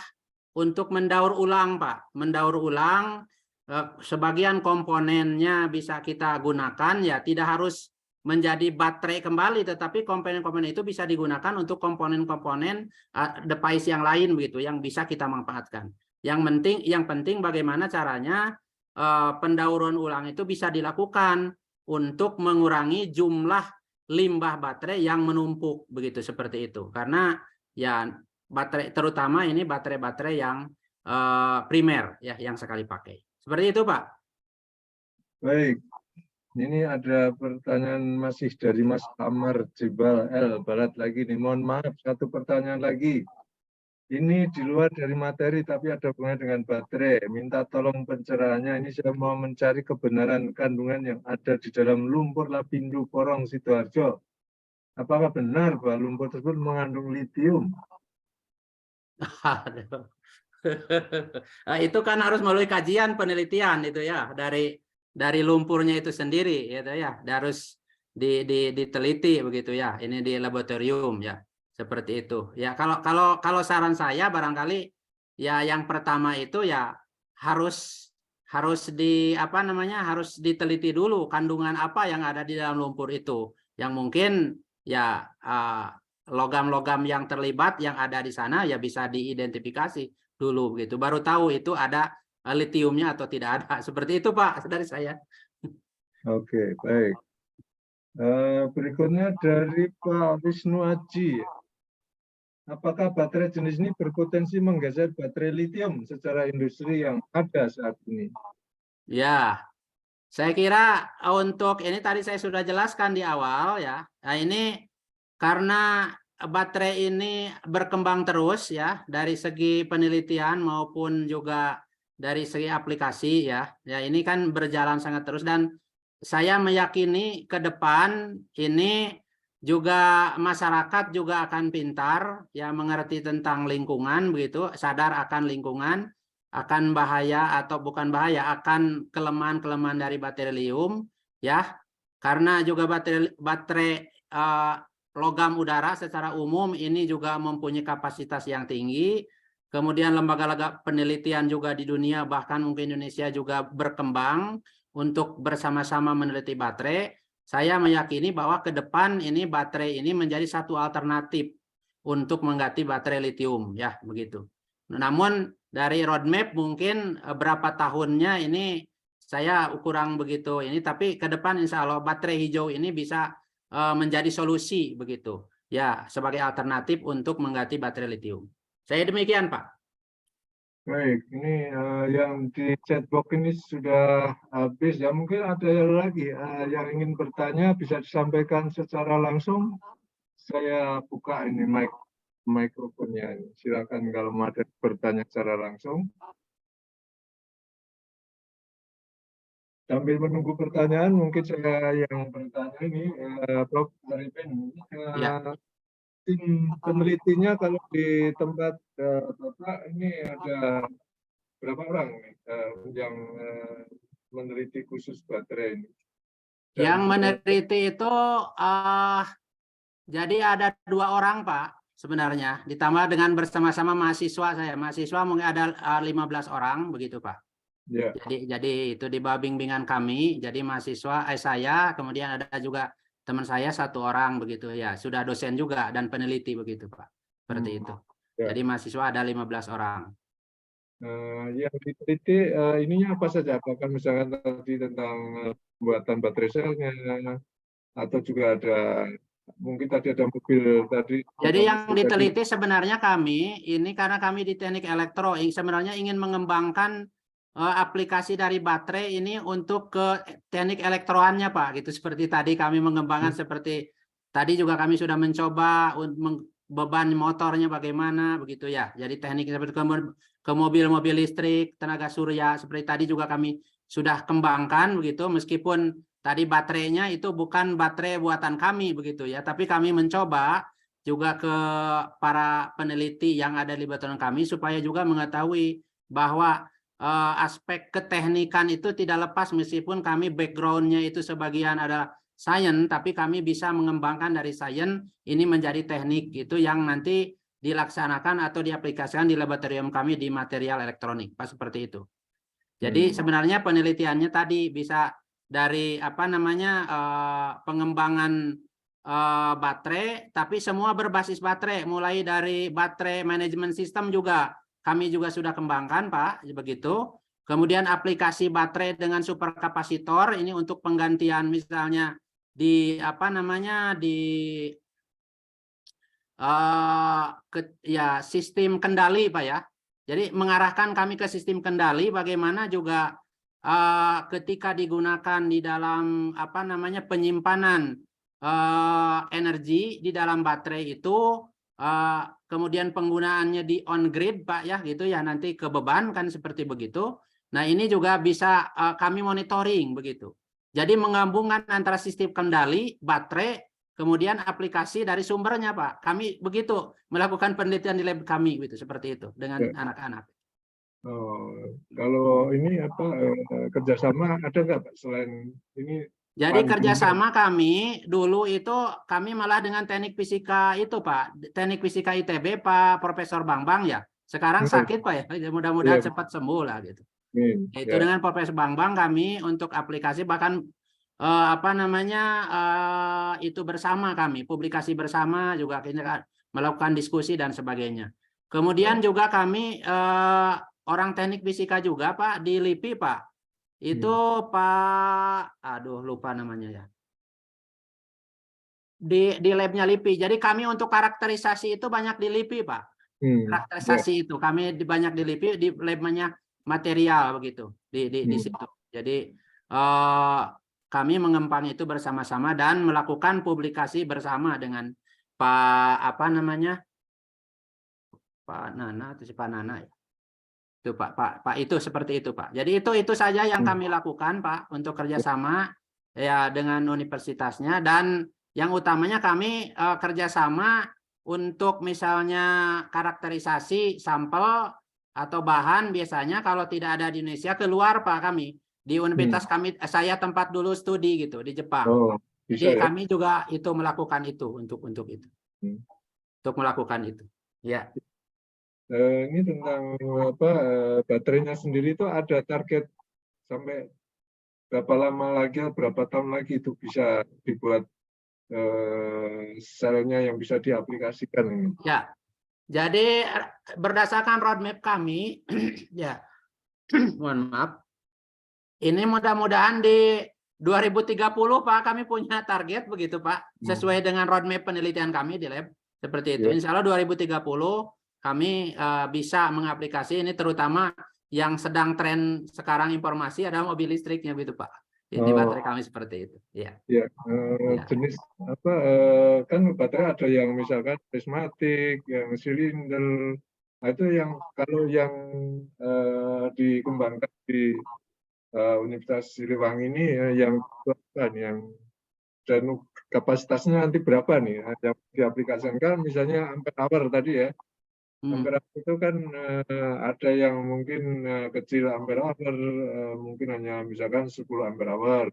untuk mendaur ulang Pak. Mendaur ulang sebagian komponennya bisa kita gunakan ya tidak harus menjadi baterai kembali tetapi komponen-komponen itu bisa digunakan untuk komponen-komponen device yang lain begitu yang bisa kita manfaatkan. Yang penting bagaimana caranya pendauran ulang itu bisa dilakukan untuk mengurangi jumlah limbah baterai yang menumpuk begitu seperti itu. Karena ya baterai terutama ini baterai-baterai yang primer ya yang sekali pakai Seperti itu, Pak. Baik. Ini ada pertanyaan masih dari Mas Amar Jebal L. Barat lagi nih. Mohon maaf, satu pertanyaan lagi. Ini di luar dari materi tapi ada hubungannya dengan baterai. Minta tolong pencerahannya. Ini saya mau mencari kebenaran kandungan yang ada di dalam lumpur Lapindo Porong Sidoarjo. Apakah benar bahwa lumpur tersebut mengandung litium? Aduh. Nah, itu kan harus melalui kajian penelitian itu ya dari lumpurnya itu sendiri gitu ya, harus diteliti begitu ya, ini di laboratorium ya, seperti itu ya. Kalau saran saya barangkali ya yang pertama itu ya harus harus apa namanya, harus diteliti dulu kandungan apa yang ada di dalam lumpur itu, yang mungkin ya logam-logam yang terlibat yang ada di sana ya bisa diidentifikasi dulu begitu, baru tahu itu ada litiumnya atau tidak ada. Seperti itu Pak dari saya. Oke, baik. Berikutnya dari Pak Wisnu Aji. Apakah baterai jenis ini berpotensi menggeser baterai litium secara industri yang ada saat ini? Ya, saya kira untuk ini tadi saya sudah jelaskan di awal ya. Nah, ini karena baterai ini berkembang terus ya, dari segi penelitian maupun juga dari segi aplikasi ya. Ya, ini kan berjalan sangat terus, dan saya meyakini ke depan ini juga masyarakat juga akan pintar ya, mengerti tentang lingkungan begitu, sadar akan lingkungan, akan bahaya atau bukan bahaya, akan kelemahan-kelemahan dari baterai litium ya. Karena juga baterai logam udara secara umum ini juga mempunyai kapasitas yang tinggi. Kemudian lembaga-lembaga penelitian juga di dunia, bahkan mungkin Indonesia juga berkembang untuk bersama-sama meneliti baterai. Saya meyakini bahwa ke depan ini baterai ini menjadi satu alternatif untuk mengganti baterai litium ya, begitu. Namun dari roadmap mungkin berapa tahunnya ini saya kurang begitu ini, tapi ke depan insya Allah baterai hijau ini bisa menjadi solusi begitu ya, sebagai alternatif untuk mengganti baterai litium. Saya demikian Pak. Baik, ini yang di chatbox ini sudah habis ya. Mungkin ada yang lagi yang ingin bertanya bisa disampaikan secara langsung. Saya buka ini mikrofonnya. Silakan kalau mau ada bertanya secara langsung. Sambil menunggu pertanyaan, mungkin saya yang bertanya ini, Prof. Arifin, Ya. tim penelitinya kalau di tempat Bapak ini ada berapa orang nih, yang meneliti khusus baterai ini? Yang Dan meneliti itu jadi ada 2 orang Pak sebenarnya, ditambah dengan bersama-sama mahasiswa saya. Mahasiswa mungkin ada 15 orang begitu Pak. ya, Jadi itu di bawah bimbingan kami. Jadi mahasiswa saya, kemudian ada juga teman saya 1 orang begitu ya. Sudah dosen juga dan peneliti begitu Pak. Seperti itu. ya. Jadi mahasiswa ada 15 orang. Yang diteliti ininya apa saja? Apakah misalkan tadi tentang pembuatan baterai selnya, atau juga ada mungkin tadi ada mobil tadi. Jadi yang diteliti sebenarnya kami ini, karena kami di teknik elektro sebenarnya ingin mengembangkan aplikasi dari baterai ini untuk ke teknik elektroannya Pak, gitu. Seperti tadi kami mengembangkan seperti tadi juga kami sudah mencoba beban motornya bagaimana begitu ya. Jadi teknik seperti ke mobil-mobil listrik tenaga surya seperti tadi juga kami sudah kembangkan begitu, meskipun tadi baterainya itu bukan baterai buatan kami begitu ya, tapi kami mencoba juga ke para peneliti yang ada di laboratorium kami supaya juga mengetahui bahwa aspek keteknikan itu tidak lepas, meskipun kami background-nya itu sebagian ada sains, tapi kami bisa mengembangkan dari sains ini menjadi teknik itu yang nanti dilaksanakan atau diaplikasikan di laboratorium kami di material elektronik Pak, seperti itu. Jadi sebenarnya penelitiannya tadi bisa dari apa namanya pengembangan baterai, tapi semua berbasis baterai, mulai dari baterai manajemen sistem juga kami juga sudah kembangkan Pak, begitu. Kemudian aplikasi baterai dengan superkapasitor ini untuk penggantian misalnya di apa namanya di ya sistem kendali Pak ya. Jadi mengarahkan kami ke sistem kendali, bagaimana juga ketika digunakan di dalam apa namanya penyimpanan energi di dalam baterai itu, kemudian penggunaannya di on grid Pak ya gitu ya, nanti ke beban kan seperti begitu. Nah ini juga bisa kami monitoring begitu. Jadi menggabungkan antara sistem kendali baterai kemudian aplikasi dari sumbernya Pak. Kami begitu melakukan penelitian di lab kami gitu, seperti itu dengan anak-anak. Oh, kalau ini apa kerjasama ada nggak Pak selain ini? Jadi kerjasama kami dulu itu kami malah dengan teknik fisika itu Pak, teknik fisika ITB Pak Profesor Bambang ya. Sekarang sakit Pak ya, mudah-mudahan cepat sembuh lah gitu. Itu dengan Profesor Bambang kami untuk aplikasi bahkan apa namanya itu bersama kami, publikasi bersama juga kita melakukan diskusi dan sebagainya. Kemudian juga kami orang teknik fisika juga Pak di LIPI Pak. Itu Pak, aduh lupa namanya ya. Di labnya LIPI. Jadi kami untuk karakterisasi itu banyak di LIPI Pak. Karakterisasi itu kami banyak di LIPI di labnya material begitu di situ. Jadi kami mengembang itu bersama-sama dan melakukan publikasi bersama dengan Pak apa namanya Pak Nana atau si Pak Nana ya. Itu Pak itu seperti itu Pak. Jadi itu saja yang kami lakukan Pak untuk kerjasama ya dengan universitasnya, dan yang utamanya kami kerjasama untuk misalnya karakterisasi sampel atau bahan biasanya kalau tidak ada di Indonesia keluar Pak kami di universitas kami, saya tempat dulu studi gitu di Jepang. Jadi kami juga itu melakukan itu untuk itu untuk melakukan itu ya. Ini tentang apa baterainya sendiri itu ada target sampai berapa lama lagi, berapa tahun lagi itu bisa dibuat selnya yang bisa diaplikasikan. Ya, jadi berdasarkan roadmap kami, ya, mohon maaf, ini mudah-mudahan di 2030 Pak kami punya target begitu Pak, sesuai dengan roadmap penelitian kami di lab seperti itu. Insya Allah 2030 kami bisa mengaplikasi ini, terutama yang sedang tren sekarang informasi adalah mobil listriknya gitu Pak. Ini baterai kami seperti itu. Ya. Jenis apa kan baterai ada yang misalkan prismatik, yang silinder. Nah, itu yang kalau yang dikembangkan di Universitas Siliwangi ini yang dan kapasitasnya nanti berapa nih yang diaplikasikan, misalnya ampere hour tadi ya. Ampere hour itu kan ada yang mungkin kecil ampere hour, mungkin hanya misalkan 10 ampere hour,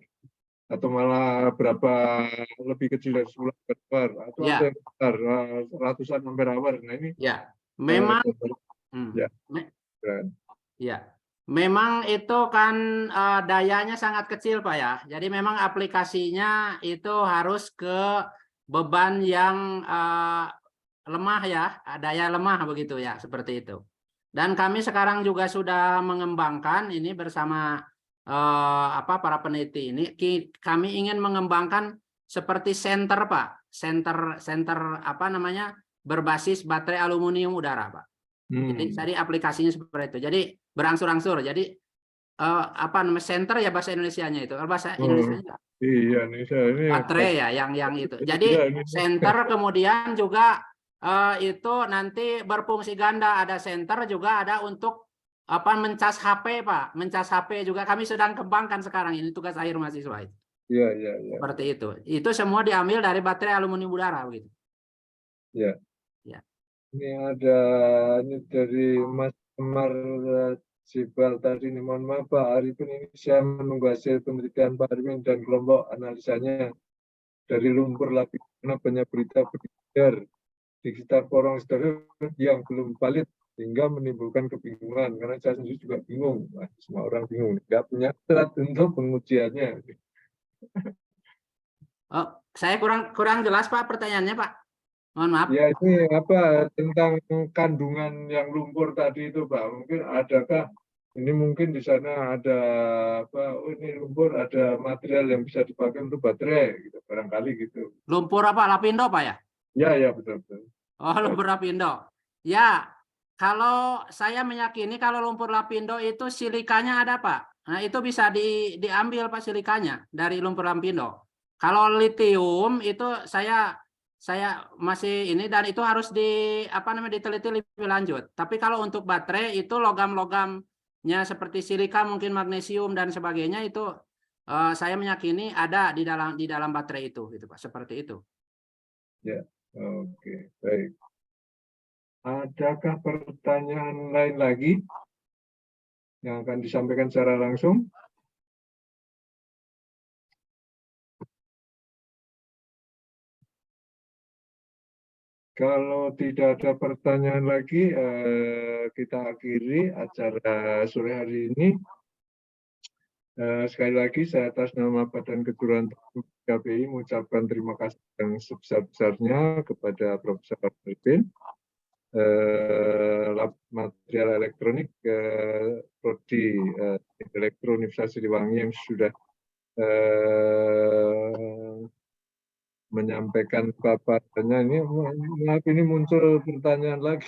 atau malah berapa lebih kecil dari 10 ampere hour, atau ada yang besar ratusan ampere hour. Nah ini memang memang itu kan dayanya sangat kecil Pak ya. Jadi memang aplikasinya itu harus ke beban yang lemah ya, daya lemah begitu ya, seperti itu. Dan kami sekarang juga sudah mengembangkan ini bersama para peneliti ini. Kami ingin mengembangkan seperti senter Pak, senter apa namanya berbasis baterai aluminium udara Pak. Jadi tadi aplikasinya seperti itu. Jadi berangsur-angsur. Jadi apa namanya center ya bahasa Indonesianya itu. Bahasa Indonesianya. Iya, Indonesia ini baterai ya yang itu. Jadi center kemudian juga itu nanti berfungsi ganda. Ada center juga ada untuk apa mencas HP Pak. Mencas HP juga kami sedang kembangkan sekarang, ini tugas akhir mahasiswa itu. Iya. Seperti itu. Itu semua diambil dari baterai aluminium udara begitu. Iya. Ya. Ini ada ini dari Mas Semar Jibal tadi nih, mohon maaf Pak Arifin, ini saya menunggu hasil penelitian Pak Arifin dan kelompok analisanya dari lumpur lapis karena banyak berita beredar di sekitar porong steril yang belum valid hingga menimbulkan kebingungan, karena saya sendiri juga bingung. Semua orang bingung, nggak punya alat untuk pengujiannya. Saya kurang jelas Pak pertanyaannya Pak. Mohon maaf. Ya, ini apa tentang kandungan yang lumpur tadi itu Pak, mungkin adakah ini mungkin di sana ada apa, ini lumpur ada material yang bisa dipakai untuk baterai gitu, barangkali gitu. Lumpur apa, lapindo Pak ya? Ya betul. Oh, lumpur lapindo. Ya, kalau saya meyakini kalau lumpur lapindo itu silikanya ada Pak. Nah, itu bisa diambil Pak silikanya dari lumpur Lampindo. Kalau litium itu saya masih ini, dan itu harus diteliti lebih lanjut. Tapi kalau untuk baterai itu logam-logamnya seperti silika, mungkin magnesium dan sebagainya itu saya meyakini ada di dalam baterai itu gitu Pak, seperti itu. Ya, oke, baik. Adakah pertanyaan lain lagi yang akan disampaikan secara langsung? Kalau tidak ada pertanyaan lagi, kita akhiri acara sore hari ini. Sekali lagi, saya atas nama Badan Kejuruan KPI mengucapkan terima kasih yang sebesar-besarnya kepada Profesor Arifin, Lab Material Elektronik, Prodi Elektro Universitas Siliwangi yang sudah menyampaikan paparannya. Ini muncul pertanyaan lagi.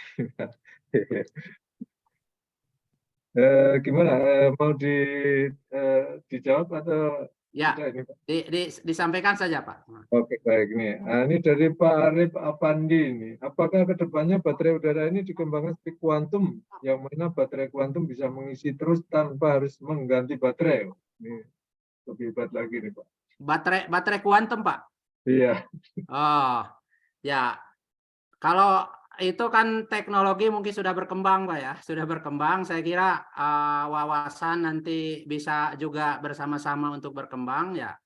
Gimana, mau dijawab atau Ya, tidak ini, Pak? disampaikan saja Pak. Oke, baik nih. Ini dari Pak Arif Apandi ini. Apakah kedepannya baterai udara ini dikembangkan seperti kuantum, yang mana baterai kuantum bisa mengisi terus tanpa harus mengganti baterai? Ini lebih hebat lagi nih, Pak. Baterai kuantum Pak. Iya. Oh, ya. Kalau itu kan teknologi mungkin sudah berkembang Pak ya, sudah berkembang. Saya kira wawasan nanti bisa juga bersama-sama untuk berkembang ya.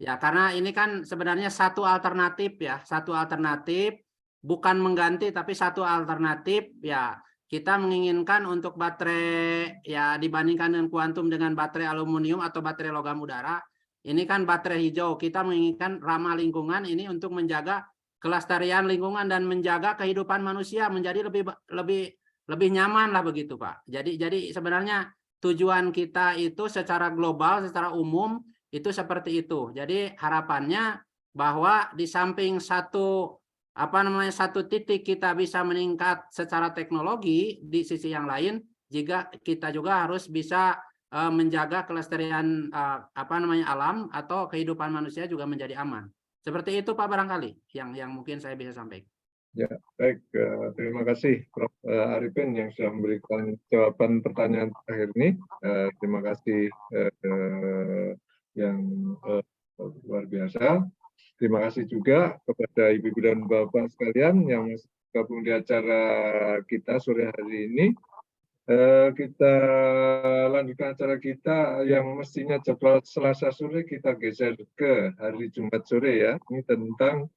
Ya, karena ini kan sebenarnya satu alternatif ya, satu alternatif, bukan mengganti tapi satu alternatif ya. Kita menginginkan untuk baterai ya, dibandingkan dengan kuantum dengan baterai aluminium atau baterai logam udara, ini kan baterai hijau. Kita menginginkan ramah lingkungan ini untuk menjaga kelestarian lingkungan dan menjaga kehidupan manusia menjadi lebih nyaman lah begitu Pak. Jadi sebenarnya tujuan kita itu secara global, secara umum itu seperti itu. Jadi harapannya bahwa di samping satu titik kita bisa meningkat secara teknologi, di sisi yang lain jika kita juga harus bisa menjaga kelestarian alam atau kehidupan manusia juga menjadi aman. Seperti itu Pak barangkali yang mungkin saya bisa sampaikan. Ya, baik. Terima kasih Prof. Arifin yang sudah memberikan jawaban pertanyaan terakhir ini. Terima kasih yang luar biasa. Terima kasih juga kepada Ibu dan Bapak sekalian yang gabung di acara kita sore hari ini. Kita lanjutkan acara kita yang mestinya jadwal Selasa sore kita geser ke hari Jumat sore ya. Ini tentang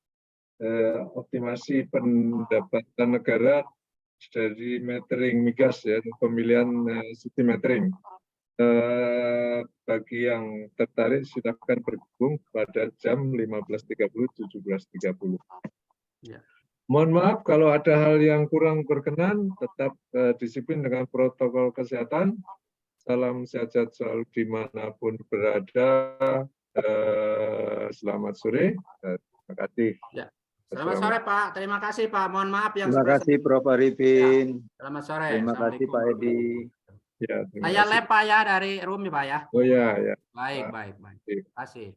optimasi pendapatan negara dari metering migas ya, pemilihan sistem metering. Bagi yang tertarik silakan bergabung pada jam 15.30 17.30. Ya. Mohon maaf kalau ada hal yang kurang berkenan, tetap disiplin dengan protokol kesehatan. Salam sehat selalu dimanapun berada. Selamat sore. Terima kasih. Ya. Selamat sore Pak. Terima kasih Pak. Mohon maaf yang terima kasih Prof. Arifin. Ya. Selamat sore. Terima kasih Pak Edi. Ya, Saya Lepa ya dari Rumi Pak ya. Oh ya, ya. Baik. Terima kasih.